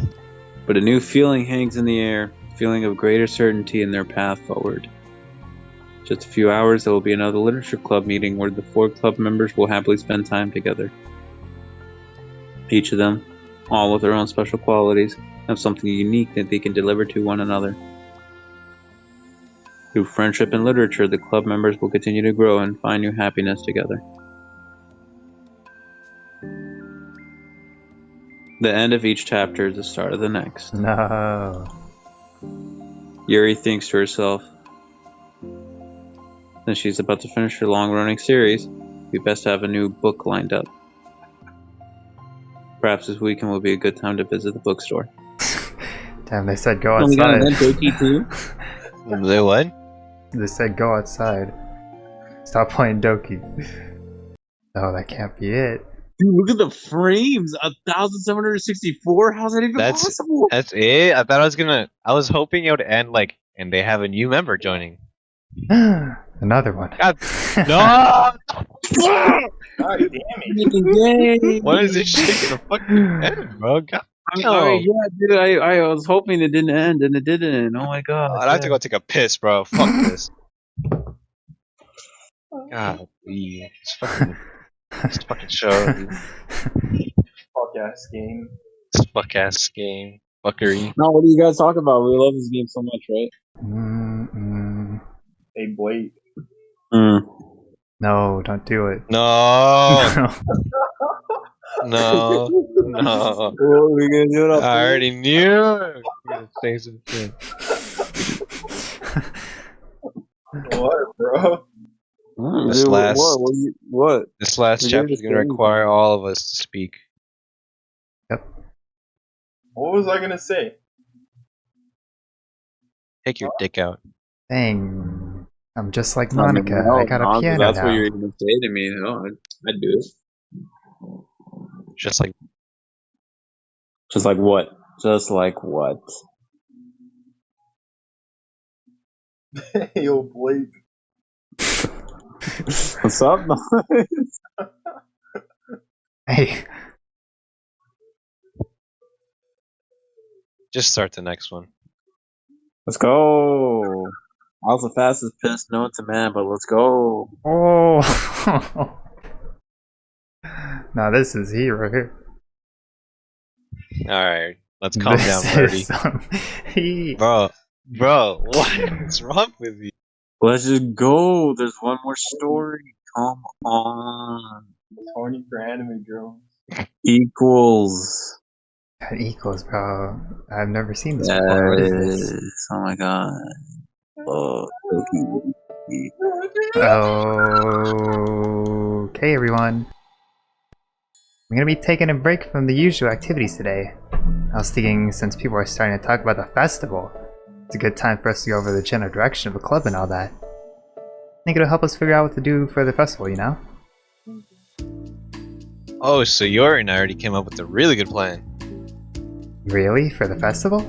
but a new feeling hangs in the air, a feeling of greater certainty in their path forward. Just a few hours, there will be another literature club meeting where the 4 club members will happily spend time together. Each of them, all with their own special qualities, have something unique that they can deliver to one another. Through friendship and literature, the club members will continue to grow and find new happiness together. The end of each chapter is the start of the next. No. Yuri thinks to herself, since she's about to finish her long-running series, we best have a new book lined up. Perhaps this weekend will be a good time to visit the bookstore. Damn, they said go outside. They what? They said go outside. Stop playing Doki. No, that can't be it. Dude, look at the frames! 1,764? How's that even possible? That's it? I thought I was hoping it would end like, and they have a new member joining. Another one. God, no! God damn it. What is this shit gonna fucking end, bro? God, Yeah, dude, I was hoping it didn't end, and it didn't. Oh my god. I'd have to go take a piss, bro. Fuck this. God, this fucking show, dude. Fuck ass game. This fuck ass game, fuckery. No, what do you guys talk about? We love this game so much, right? Mm-mm. Hey, Blake. No, don't do it. No, no, no. What are we gonna do it off I already knew you were gonna say something. What, bro? This last- What? This last You're chapter gonna is gonna say require all of us to speak. What was I gonna say? Take your dick out. Dang. I'm just like I mean, Monica. no, I got a no, piano that's now. what you're gonna say to me. No, I'd do it. Just like Just like what? Just like what? Yo, Blake. What's up? Hey, just start the next one. Let's go. I was the fastest piss known to man, but let's go. oh. Now this is hero here. Alright, let's calm This down, Birdie. is some heat. Bro, what's wrong with you? Let's just go. There's one more story. Come on. Horny for anime girls. Equals. That equals, bro. I've never seen this before. What is this? Yes. Oh my god. Oh, Doki. Okay, everyone. I'm gonna be taking a break from the usual activities today. I was thinking, since people are starting to talk about the festival, it's a good time for us to go over the general direction of the club and all that. I think it'll help us figure out what to do for the festival, you know? Oh, so Yori and I already came up with a really good plan. Really? For the festival?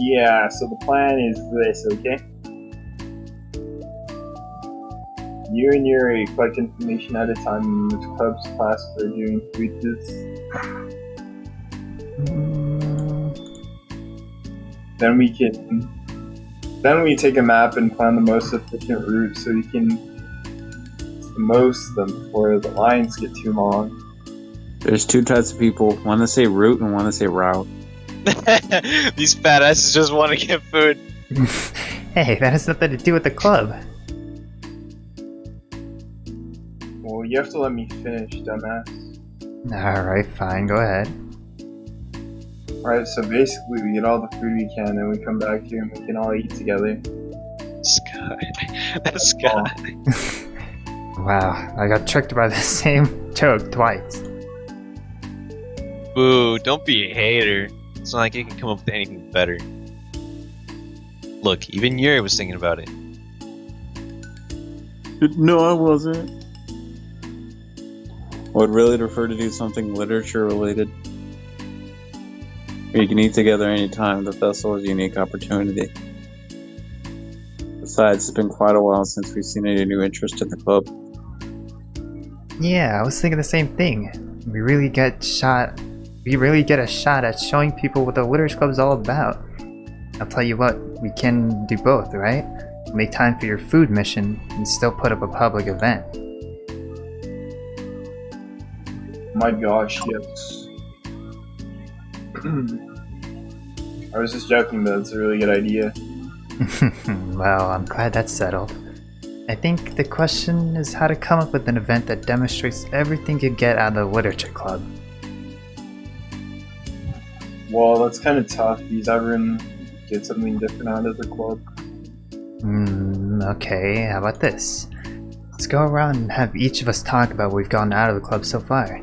Yeah, so the plan is this, okay? You and Yuri collect information at a time in which clubs class for doing speeches. Then we take a map and plan the most efficient route so we can most them before the lines get too long. There's two types of people. One that say route and one that say route. These fat asses just want to get food. Hey, that has nothing to do with the club. Well, you have to let me finish, dumbass. Alright, fine, go ahead. Alright, so basically we get all the food we can and we come back here and we can all eat together. Sky. That's Sky. Wow, I got tricked by the same joke twice. Boo, don't be a hater. It's not like you can come up with anything better. Look, even Yuri was thinking about it. No, I wasn't. I would really prefer to do something literature related. You can eat together anytime. The festival is a unique opportunity. Besides, it's been quite a while since we've seen any new interest in the club. Yeah, I was thinking the same thing. We really get a shot at showing people what the Literature Club is all about. I'll tell you what, we can do both, right? Make time for your food mission and still put up a public event. My gosh, yes. I was just joking, but it's a really good idea. Well, I'm glad that's settled. I think the question is how to come up with an event that demonstrates everything you get out of the Literature Club. Well, that's kind of tough because everyone gets something different out of the club. Okay, how about this? Let's go around and have each of us talk about what we've gotten out of the club so far.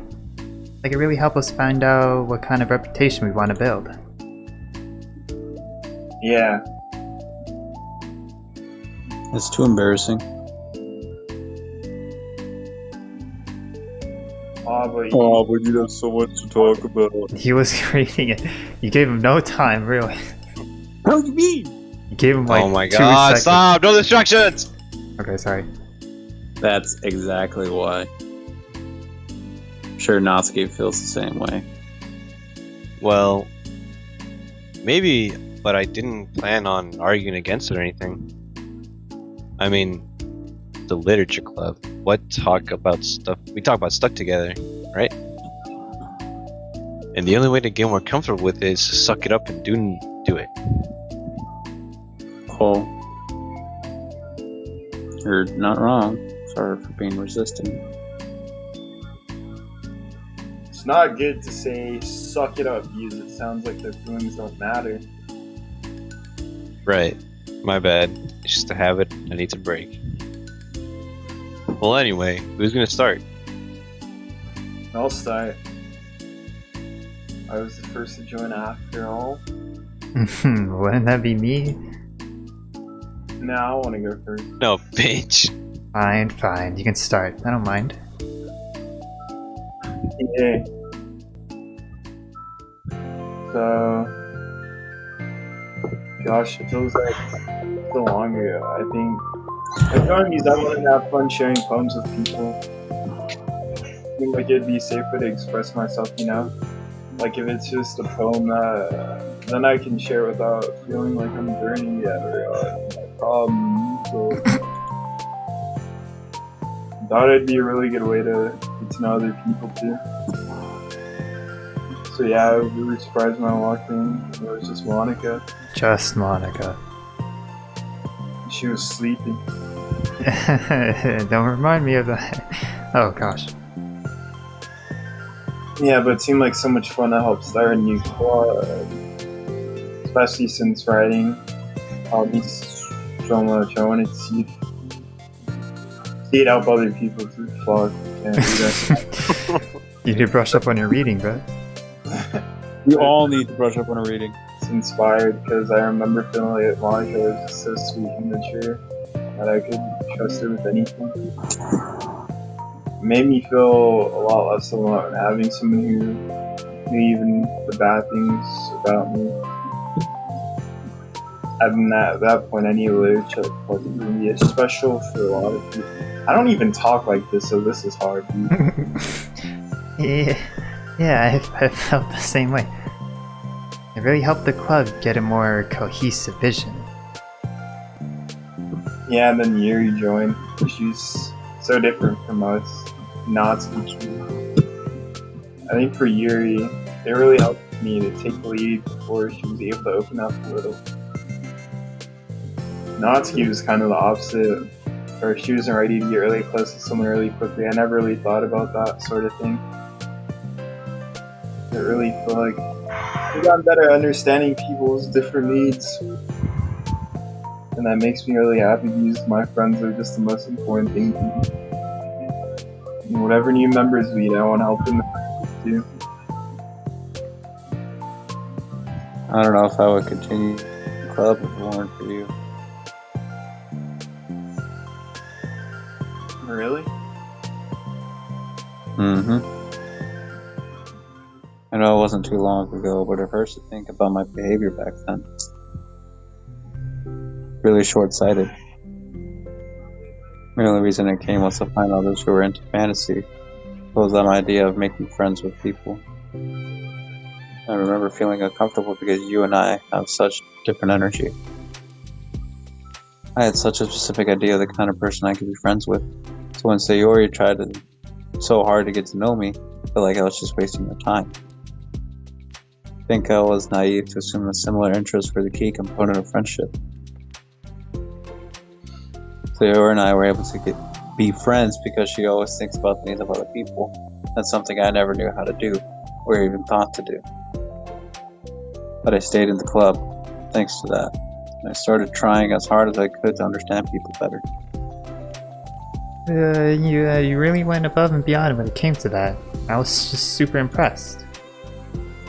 That could really help us find out what kind of reputation we want to build. Yeah, It's too embarrassing. but but you have so much to talk about. He was reading it. You gave him no time, really. How do you mean? You gave him like Oh my 2 god, seconds. stop! No distractions! Okay, sorry. That's exactly why. I'm sure Natsuki feels the same way. Well, maybe, but I didn't plan on arguing against it or anything. I mean, the literature club. What talk about stuff? We talk about stuff together, right? And the only way to get more comfortable with it is to suck it up and do it. Oh. You're not wrong. Sorry for being resistant. It's not good to say suck it up because it sounds like their feelings don't matter. Right. My bad. It's just a habit I need to break. Well, anyway, who's gonna start? I'll start. I was the first to join after all. Wouldn't that be me? Now I want to go first. No, bitch. Fine. You can start. I don't mind. Yeah. So, gosh, it feels like so long ago. I joined because I wanted to have fun sharing poems with people. I think like it'd be safer to express myself, you know? Like if it's just a poem, then I can share without feeling like I'm burning it or my problems. So, thought it'd be a really good way to get to know other people too. So yeah, I was really surprised when I walked in. It was just Monica. Just Monica. She was sleeping. Don't remind me of that. Oh gosh. Yeah, but it seemed like so much fun to help start a new squad, especially since writing hobbies so much. I wanted to see it help other people too. Fuck, can't do that. You did brush up on your reading, bro. We all need to brush up on our reading. It's inspired because I remember feeling like Monica was just so sweet and mature that I could trust her with anything. It made me feel a lot less alone having someone who knew even the bad things about me. And at that point, I knew literature wasn't going to be special for a lot of people. I don't even talk like this, so this is hard. Yeah, I felt the same way. It really helped the club get a more cohesive vision. Yeah, and then Yuri joined. She's so different from us. Natsuki. I think for Yuri, it really helped me to take the lead before she was able to open up a little. Natsuki was kind of the opposite. Or she wasn't ready to get really close to someone really quickly. I never really thought about that sort of thing. I really feel like I've gotten better at understanding people's different needs. And that makes me really happy because my friends are just the most important thing to me. And whatever new members meet, I want to help them too. I don't know if I would continue the club if it weren't for you. Really? Mm-hmm. I know it wasn't too long ago, but it hurts to think about my behavior back then. Really short-sighted. The only reason I came was to find others who were into fantasy. It was that idea of making friends with people. I remember feeling uncomfortable because you and I have such different energy. I had such a specific idea of the kind of person I could be friends with. So when Sayori tried so hard to get to know me, I felt like I was just wasting their time. I think I was naive to assume that similar interests were the key component of friendship. Sayori and I were able to be friends because she always thinks about the needs of other people. That's something I never knew how to do, or even thought to do. But I stayed in the club, thanks to that. And I started trying as hard as I could to understand people better. You really went above and beyond when it came to that. I was just super impressed.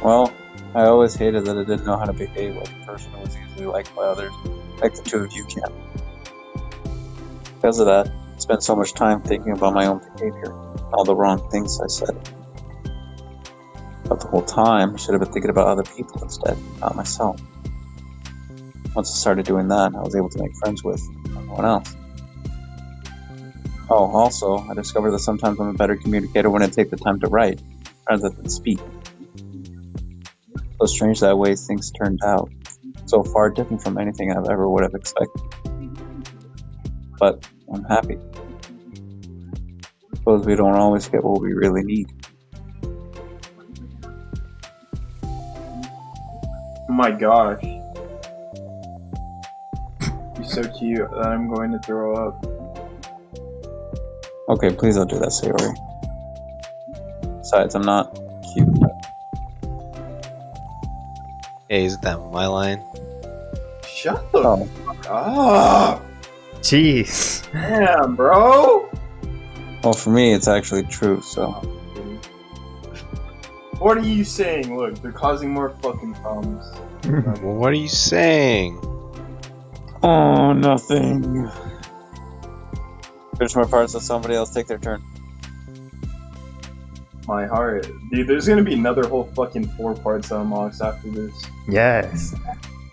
Well, I always hated that I didn't know how to behave like a person who was easily liked by others, like the two of you can. Because of that, I spent so much time thinking about my own behavior, all the wrong things I said. But the whole time, I should have been thinking about other people instead, not myself. Once I started doing that, I was able to make friends with everyone else. Oh, also, I discovered that sometimes I'm a better communicator when I take the time to write, rather than speak. So strange that way things turned out. So far different from anything I ever would have expected. But I'm happy. Suppose we don't always get what we really need. Oh my gosh. You're so cute that I'm going to throw up. Okay, please don't do that, Sayori. Besides, I'm not cute. Hey, is that my line? Shut the Oh. fuck up! Jeez. Damn, bro! Well, for me, it's actually true, so. What are you saying? Look, they're causing more fucking problems. Well, what are you saying? Oh, nothing. Finish my parts, let somebody else take their turn. My heart. Dude, there's gonna be another whole fucking 4 parts that unlocks after this. Yes.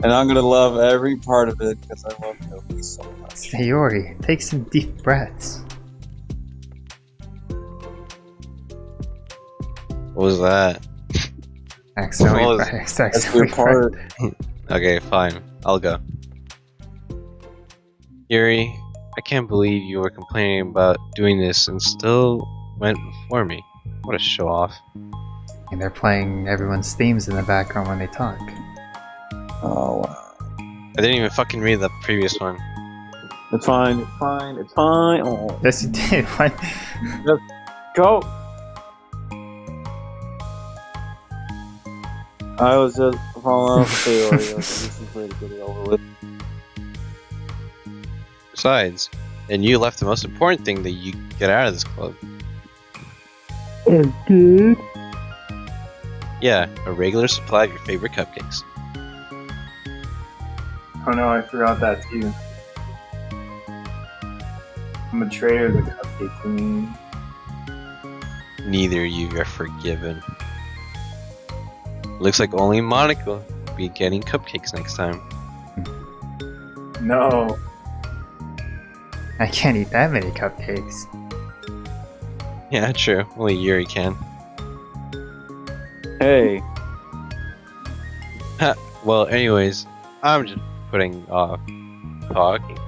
And I'm gonna love every part of it because I love Doki so much. Sayori, take some deep breaths. What was that? Accidentally, What was- That's your part. Okay, fine. I'll go. Yuri, I can't believe you were complaining about doing this and still went before me. What a show off. And they're playing everyone's themes in the background when they talk. Oh, wow. I didn't even fucking read the previous one. It's fine, it's fine, it's fine. Oh. Yes, you did. What? Go! I was just falling off the Sayori. This is way to get it over with. Besides, and you left the most important thing that you get out of this club. Good. Yeah, a regular supply of your favorite cupcakes. Oh no, I forgot that too. I'm a traitor of the cupcake queen. Neither of you are forgiven. Looks like only Monica will be getting cupcakes next time. No. I can't eat that many cupcakes. Yeah, true. Only Yuri can. Hey, Well, anyways, I'm just putting off talking.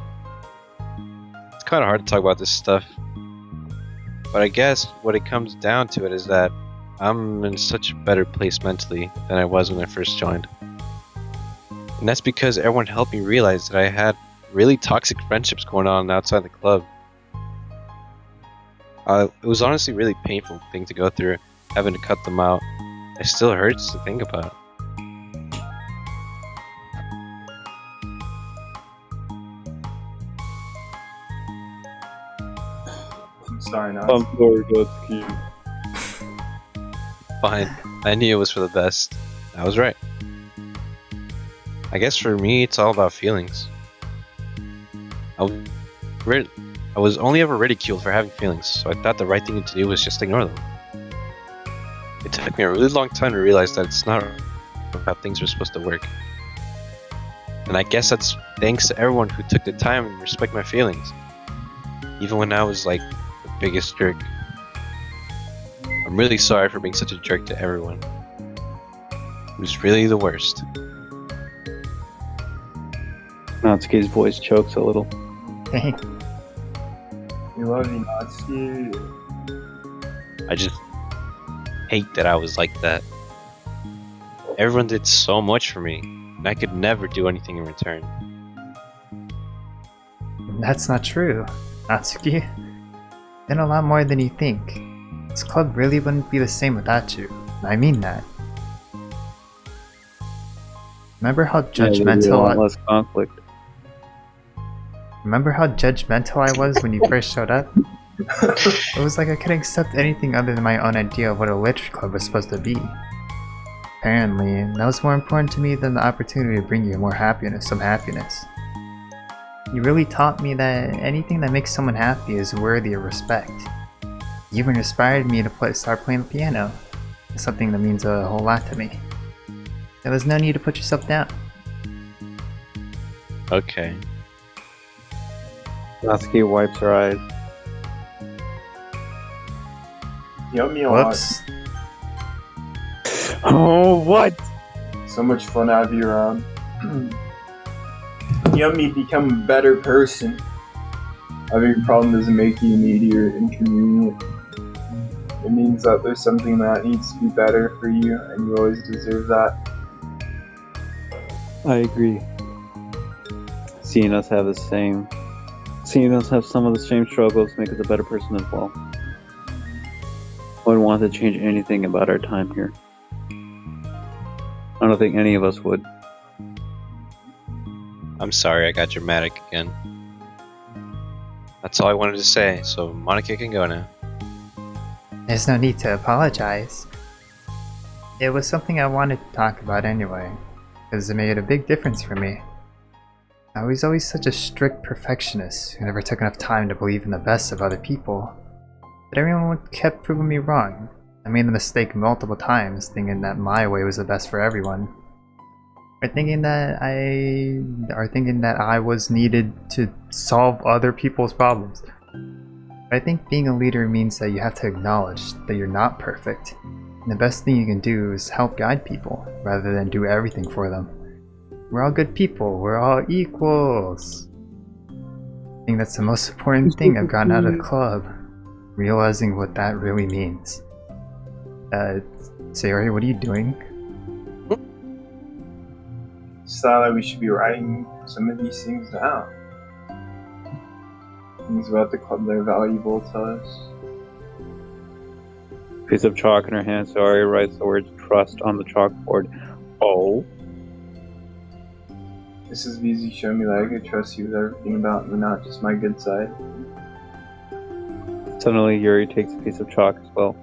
It's kind of hard to talk about this stuff. But I guess what it comes down to it is that I'm in such a better place mentally than I was when I first joined. And that's because everyone helped me realize that I had really toxic friendships going on outside the club. It was honestly a really painful thing to go through, having to cut them out. It still hurts to think about. I'm sorry, not. I'm sorry, Doki. Fine, I knew it was for the best. I was right. I guess for me, it's all about feelings. I was only ever ridiculed for having feelings, so I thought the right thing to do was just ignore them. It took me a really long time to realize that it's not how things are supposed to work. And I guess that's thanks to everyone who took the time and respect my feelings. Even when I was like the biggest jerk. I'm really sorry for being such a jerk to everyone. It was really the worst. Natsuki's voice chokes a little. Dang. We love you, Natsuki. I just hate that I was like that. Everyone did so much for me, and I could never do anything in return. That's not true. Natsuki, did a lot more than you think. This club really wouldn't be the same without you. I mean that. Remember how judgmental Less conflict. Remember how judgmental I was when you first showed up? It was like I couldn't accept anything other than my own idea of what a literature club was supposed to be. Apparently, that was more important to me than the opportunity to bring you more happiness, some happiness. You really taught me that anything that makes someone happy is worthy of respect. You even inspired me to start playing the piano. It's something that means a whole lot to me. There was no need to put yourself down. Okay. Natsuki wipes her eyes. You helped me a lot. Whoops. Oh, what? So much fun to have you around. You helped me become a better person. Having a problem doesn't make you needy or inconvenient. It means that there's something that needs to be better for you, and you always deserve that. I agree. Seeing us have the same Seeing us have some of the same struggles make us a better person as well. I wouldn't want to change anything about our time here. I don't think any of us would. I'm sorry I got dramatic again. That's all I wanted to say, so Monica can go now. There's no need to apologize. It was something I wanted to talk about anyway, because it made a big difference for me. I was always such a strict perfectionist who never took enough time to believe in the best of other people. But everyone kept proving me wrong. I made the mistake multiple times, thinking that my way was the best for everyone. Or thinking that I was needed to solve other people's problems. But I think being a leader means that you have to acknowledge that you're not perfect. And the best thing you can do is help guide people, rather than do everything for them. We're all good people, we're all equals. I think that's the most important thing I've gotten out of the club. Realizing what that really means. Sayori, what are you doing? Just thought that we should be writing some of these things down. Things about the club that are valuable to us. Piece of chalk in her hand, Sayori writes the words trust on the chalkboard. Oh. This is because you showed me that I could trust you with everything about me, not just my good side. Suddenly, Yuri takes a piece of chalk as well.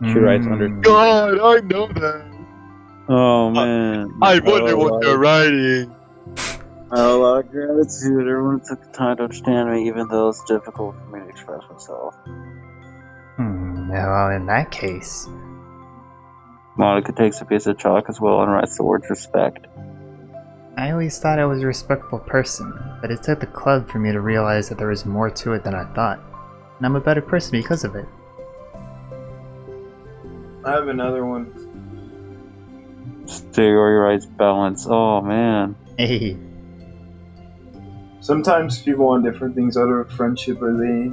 She writes under. God, I know that. Oh man. I wonder what they're writing. I have a lot of gratitude. Everyone took the time to understand me, even though it's difficult for me to express myself. Well, in that case... Monica takes a piece of chalk as well and writes the words respect. I always thought I was a respectful person, but it took the club for me to realize that there was more to it than I thought. And I'm a better person because of it. I have another one. Sayori writes balance. Oh man. Hey. Sometimes people want different things out of a friendship, or they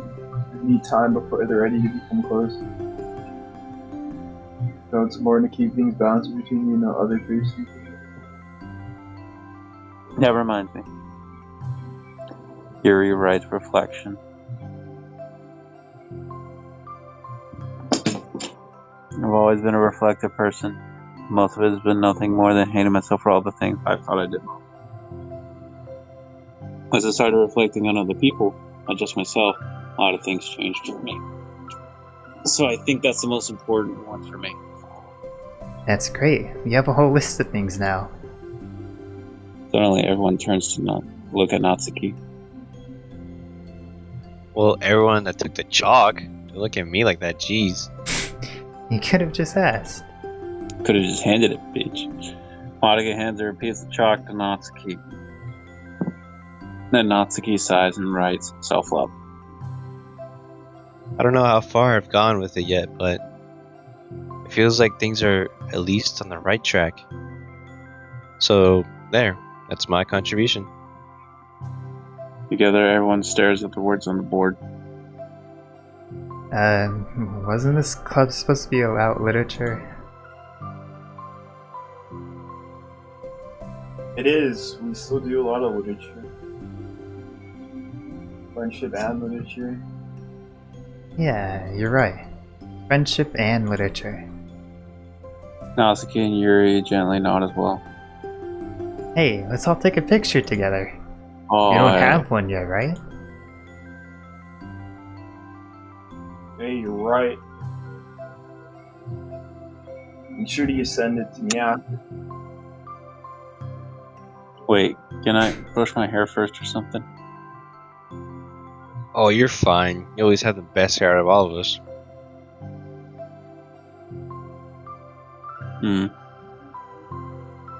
need time before they're ready to become close. So it's important to keep things balanced between you and the other person. That reminds me. Yuri writes reflection. I've always been a reflective person. Most of it has been nothing more than hating myself for all the things I thought I did wrong. As I started reflecting on other people, not just myself, a lot of things changed for me. So I think that's the most important one for me. That's great. We have a whole list of things now. Suddenly everyone turns to look at Natsuki. Well, everyone that took the chalk, don't look at me like that, jeez. You could have just asked. Could have just handed it, bitch. Monica hands her a piece of chalk to Natsuki. Then Natsuki sighs and writes self-love. I don't know how far I've gone with it yet, but it feels like things are at least on the right track. So, there. That's my contribution. Together, everyone stares at the words on the board. Wasn't this club supposed to be about literature? It is. We still do a lot of literature. Friendship and literature. Yeah, you're right. Friendship and literature. Natsuki and Yuri gently nod as well. Hey, let's all take a picture together. Oh, You don't have one yet, right? Hey, you're right. Make sure to send it to me after. Wait, can I brush my hair first or something? Oh, you're fine. You always have the best hair out of all of us.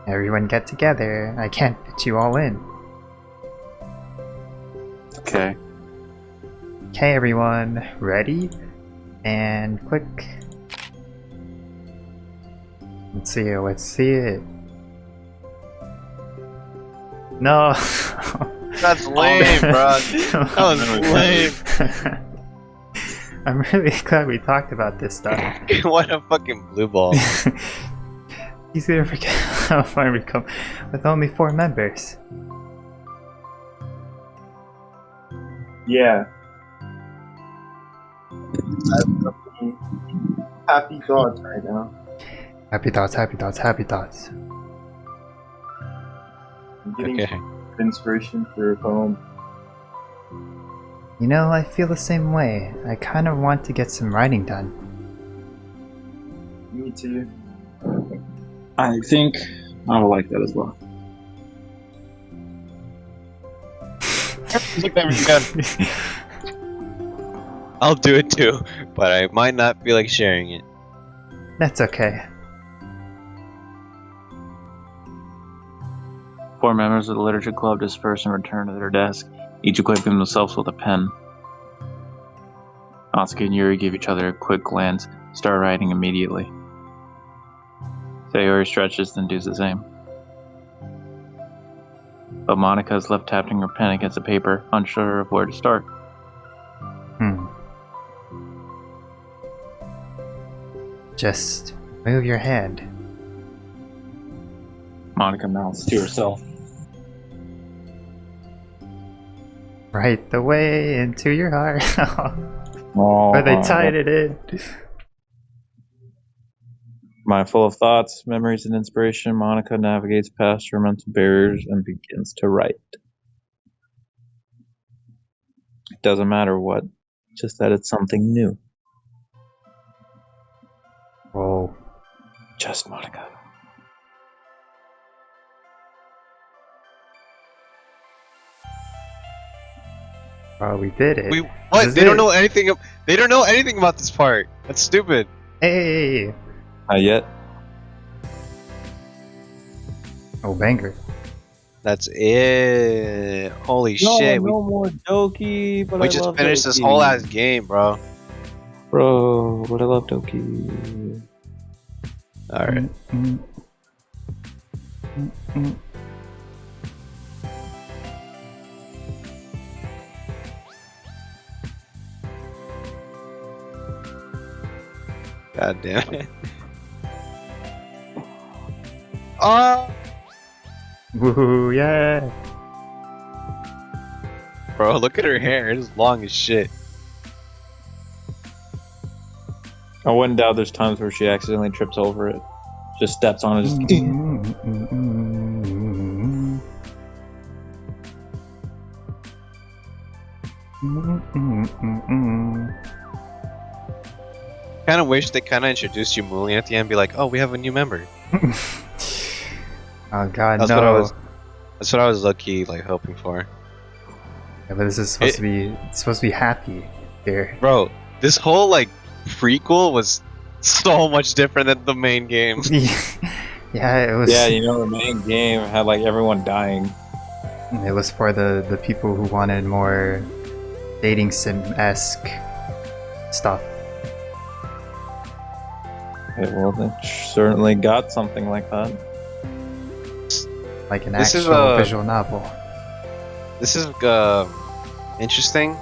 Everyone get together. I can't fit you all in. Okay. Okay, everyone. Ready? And click. Let's see it. Let's see it. No. That's lame, bro. That was lame. I'm really glad we talked about this stuff. What a fucking blue ball. Easy to forget how far we come with only 4 members. Yeah. Happy thoughts right now. Happy thoughts, happy thoughts, happy thoughts. I'm getting Okay. inspiration for a poem. You know, I feel the same way. I kind of want to get some writing done. Me too. I think I would like that as well. Look at me again. I'll do it too, but I might not feel like sharing it. That's okay. 4 members of the literature club disperse and return to their desk, each equipping themselves with a pen. Natsuki and Yuri give each other a quick glance, start writing immediately. Sayori stretches, then does the same. But Monica is left tapping her pen against the paper, unsure of where to start. Just move your hand. Monica mouths to herself. Right the way into your heart. Oh, Or they tied it in. Mindful of thoughts, memories, and inspiration, Monica navigates past her mental barriers and begins to write. It doesn't matter what, just that it's something new. Whoa. Just Monica. Oh, we did it. We This what? is They don't it. know anything. They don't know anything about this part. That's stupid. Hey! Not yet. Oh, banger. That's it. Holy shit! No more Doki, but We I just love finished this Doki. whole ass game, bro. Bro, but I love Doki. All right. God damn it. Oh, Woohoo, yeah! bro, look at her hair. It's long as shit. I wouldn't doubt there's times where she accidentally trips over it. Just steps on it, just Kind of wish they kind of introduced Jamulian at the end, be like, "Oh, we have a new member." Oh god, That's no. what I was. That's what I was lucky, like hoping for, Yeah, but this is supposed to be happy here. bro. This whole like prequel was so much different than the main game. Yeah, it was. Yeah, you know, the main game had like everyone dying. It was for the people who wanted more dating sim-esque stuff. Okay, well, they certainly got something like that. Like an This is actual a- visual novel. This is interesting.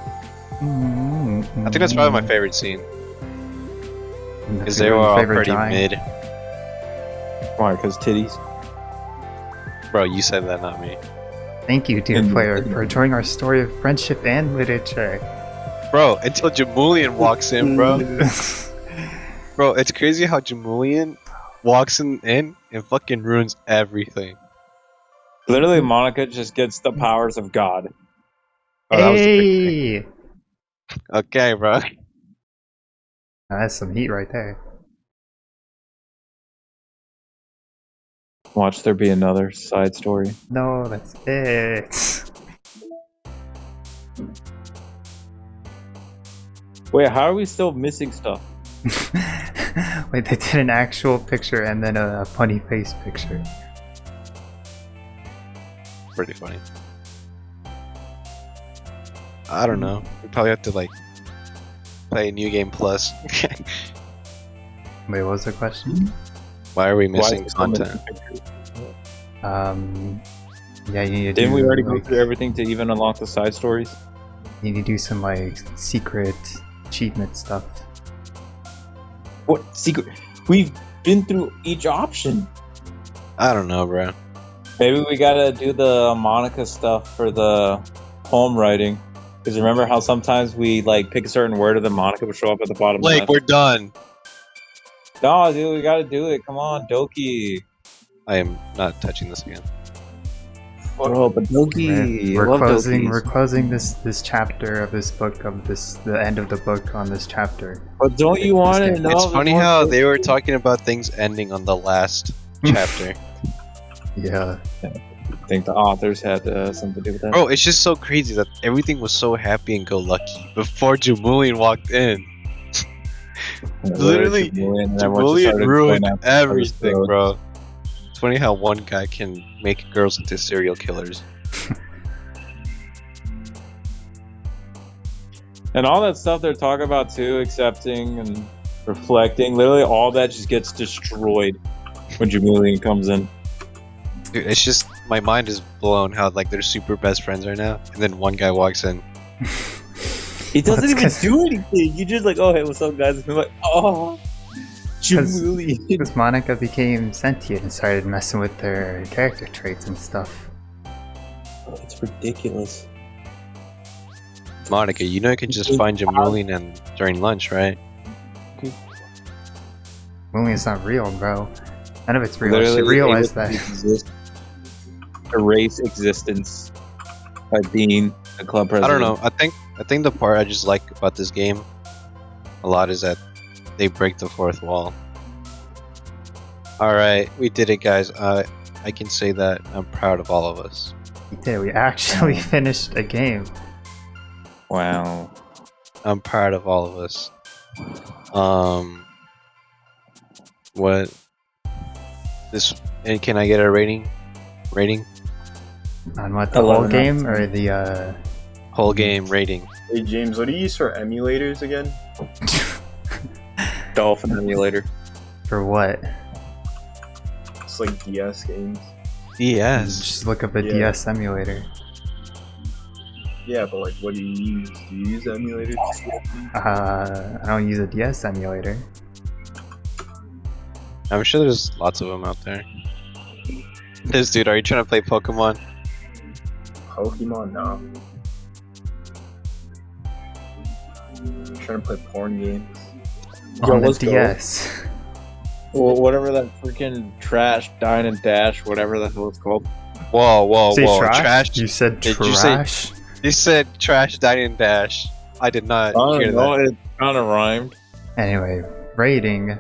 I think that's probably my favorite scene because they were all pretty mid. Why? Because titties. Bro, you said that, not me. Thank you, dear And- player, for enjoying our story of friendship and literature. Bro, until Jamulian walks in, bro. Bro, it's crazy how Jamulian walks in and fucking ruins everything. Literally, Monica just gets the powers of God. Oh, that was a big thing. Hey! Okay, bro. That's some heat right there. Watch there be another side story. No, that's it. Wait, how are we still missing stuff? Wait, they did an actual picture and then a funny face picture. Pretty funny. I don't know. We probably have to like play New Game Plus. Wait, what was the question? Why are we Why missing is it so many content? pictures? Yeah, you need to Didn't do, we already go like, through everything to even unlock the side stories? you need to do some like secret achievement stuff. What secret? We've been through each option. I don't know, bro. Maybe we gotta do the Monica stuff for the poem writing. Because remember how sometimes we like pick a certain word and then Monica would show up at the bottom Blake, left? we're done. No, dude, we gotta do it. Come on, Doki. I am not touching this again. Bro, but Doki. We're I love closing. Dokis. We're closing this chapter of this book the end of the book on this chapter. But don't you want to know? It's there's funny more how Doki? they were talking about things ending on the last chapter. Yeah. I think the authors had something to do with that. Bro, it's just so crazy that everything was so happy and go lucky before Jamulian walked in. Literally, Jamulian ruined everything, bro. It's funny how one guy can make girls into serial killers. And all that stuff they're talking about too, accepting and reflecting, literally all that just gets destroyed when Jamulian comes in. Dude, it's just, my mind is blown how like they're super best friends right now, and then one guy walks in. He doesn't Well, even that's do anything. You just like, oh hey, what's up, guys? And I'm like, oh, Jamulian. Because Monica became sentient and started messing with their character traits and stuff. It's ridiculous. Monica, you know you can just find Jamulian and during lunch, right? Only it's not real, bro. None of it's real. I Literally should realize able that. to exist, erase existence by being a club I president. don't know. I think the part I just like about this game a lot is that they break the fourth wall. All right, we did it, guys. I can say that I'm proud of all of us. We did. We actually finished a game. Wow. I'm proud of all of us. What? This? And can I get a rating? Rating? On what, the 11 whole game or the Whole game rating. Hey James, what do you use for emulators again? Dolphin emulator. for what? It's like DS games. Yes. Just look up a Yeah. DS emulator. Yeah, but like, what do you use? Do you use emulators? I don't use a DS emulator. I'm sure there's lots of them out there. This dude, are you trying to play Pokemon? Pokemon? No. I'm trying to play porn games. Yo, On the let's go. DS. Well, whatever that freaking trash, dine and dash, whatever the hell it's called. Whoa, whoa, Say whoa! trash? You said Did you say- trash? You said trash, dine and dash. I did not I hear don't know, that. it kind of rhymed. Anyway, rating.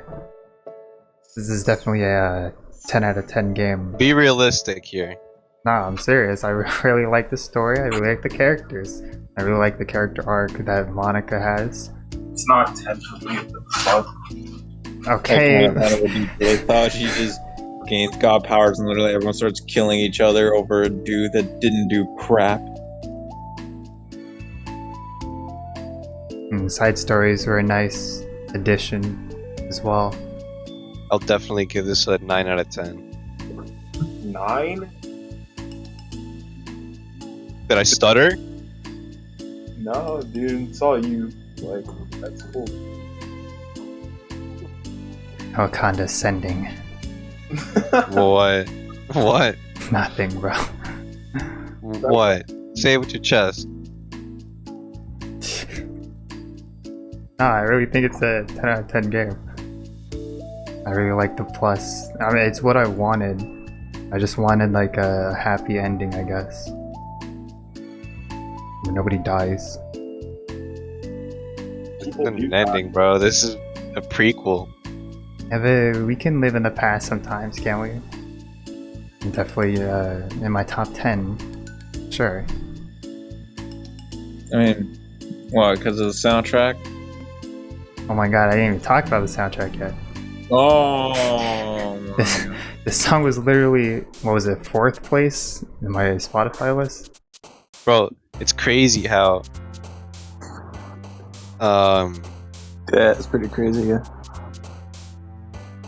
This is definitely a 10 out of 10 game. Be realistic here. Nah, I'm serious. I really like the story. I really like the characters. I really like the character arc that Monica has. It's not 10 for me. What the fuck? Okay. They thought she just gains god powers and literally everyone starts killing each other over a dude that didn't do crap. And side stories were a nice addition as well. I'll definitely give this a 9 out of 10. 9? Did I stutter? No, dude, it's all you. Like, that's cool. How condescending. What? What? Nothing, bro. What? Say it with your chest. No, I really think it's a 10 out of 10 game. I really like the plus. I mean, it's what I wanted. I just wanted like a happy ending, I guess. Where nobody dies. This isn't an ending, bro. This is a prequel. Yeah, but we can live in the past sometimes, can't we? Definitely in my top 10. Sure. I mean, what, because of the soundtrack? Oh my god, I didn't even talk about the soundtrack yet. Oh, This song was literally, what was it, 4th place in my Spotify list? Bro, it's crazy how yeah, it's pretty crazy, yeah.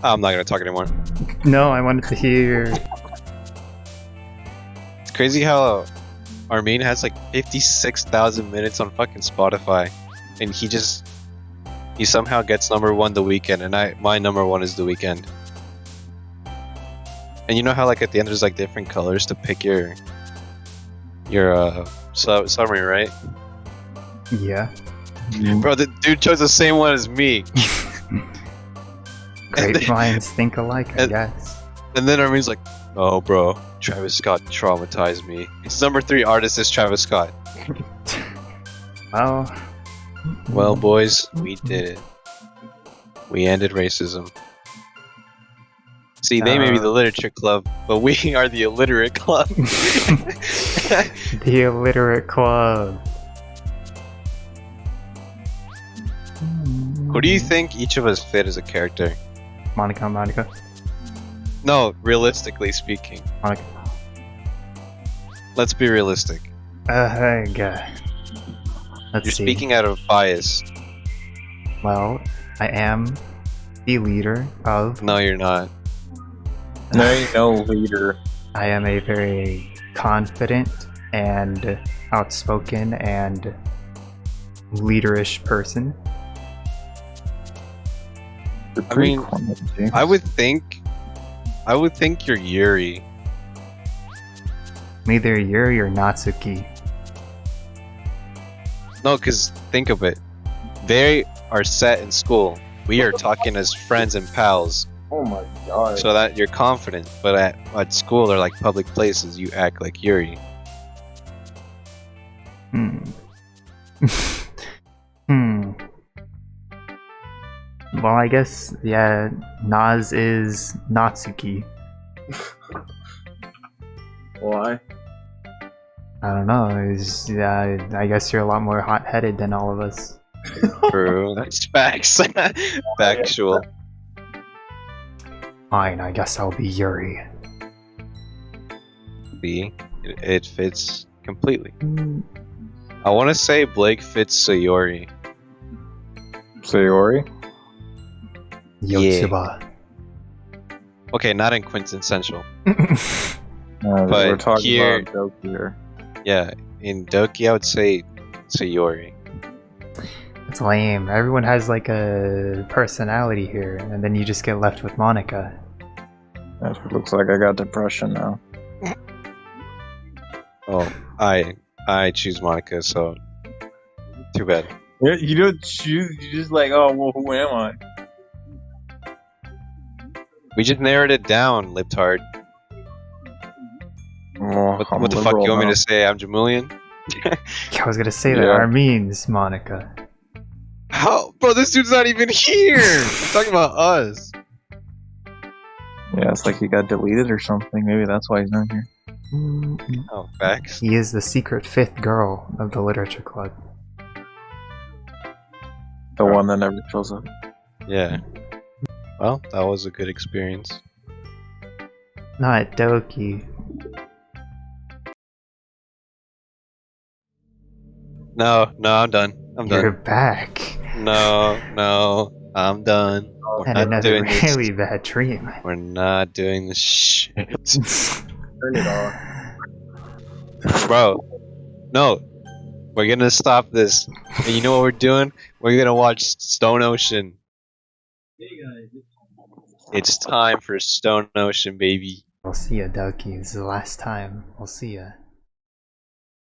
I'm not gonna talk anymore. No, I wanted to hear. It's crazy how Armin has like 56,000 minutes on fucking Spotify, and he somehow gets number 1 The Weekend, and my number 1 is The Weekend. And you know how like at the end there's like different colors to pick your summary, right? Yeah. Bro, the dude chose the same one as me. Great minds think alike, I and- guess. And then Armin's like, "Oh, bro, Travis Scott traumatized me." His number 3 artist is Travis Scott. Well. Well, boys, we did it. We ended racism. See, they may be the literature club, but we are the illiterate club. The illiterate club. Who do you think each of us fit as a character? Monica. No, realistically speaking. Monica. Let's be realistic. God. Let's You're see. speaking out of bias. Well, I am the leader of. No, you're not. There ain't no leader. I am a very confident and outspoken and leaderish person. You're I pretty mean, quiet, James. I would think you're Yuri. I'm either Yuri or Natsuki. No, because think of it. They are set in school. We are talking as friends and pals, Oh my god. so that you're confident. But at school or like public places, you act like Yuri. Well, I guess, yeah, Naz is Natsuki. Why? I don't know, I guess you're a lot more hot-headed than all of us. True. That's facts. Factual. Fine, I guess I'll be Yuri. See, it fits completely. I want to say Blake fits Sayori. Sayori? Yotsuba. Okay, not in quintessential. We're But talking here- about Doki here. Yeah, in Doki, I would say Sayori. It's lame. Everyone has like a personality here, and then you just get left with Monica. It looks like I got depression now. Oh, I choose Monica, so too bad. Yeah, you don't choose. You just like, oh, well, who am I? We just narrowed it down, Liptard. Well, I'm What the fuck liberal you want me now. to say? I'm Jamulian? I was gonna say that Yeah. Armin's Monica. How? Bro, this dude's not even here! I'm talking about us. Yeah, it's like he got deleted or something. Maybe that's why he's not here. Oh, facts. He is the secret fifth girl of the literature club. The one that never shows up. Yeah. Well, that was a good experience. Not Doki. No, I'm done. I'm You're done. back. No, I'm done. We're Had not another doing this. really bad dream. We're not doing this shit. Turn it off. Bro, no. We're gonna stop this. And you know what we're doing? We're gonna watch Stone Ocean. It's time for Stone Ocean, baby. We'll see ya, Doki. This is the last time. We'll see ya.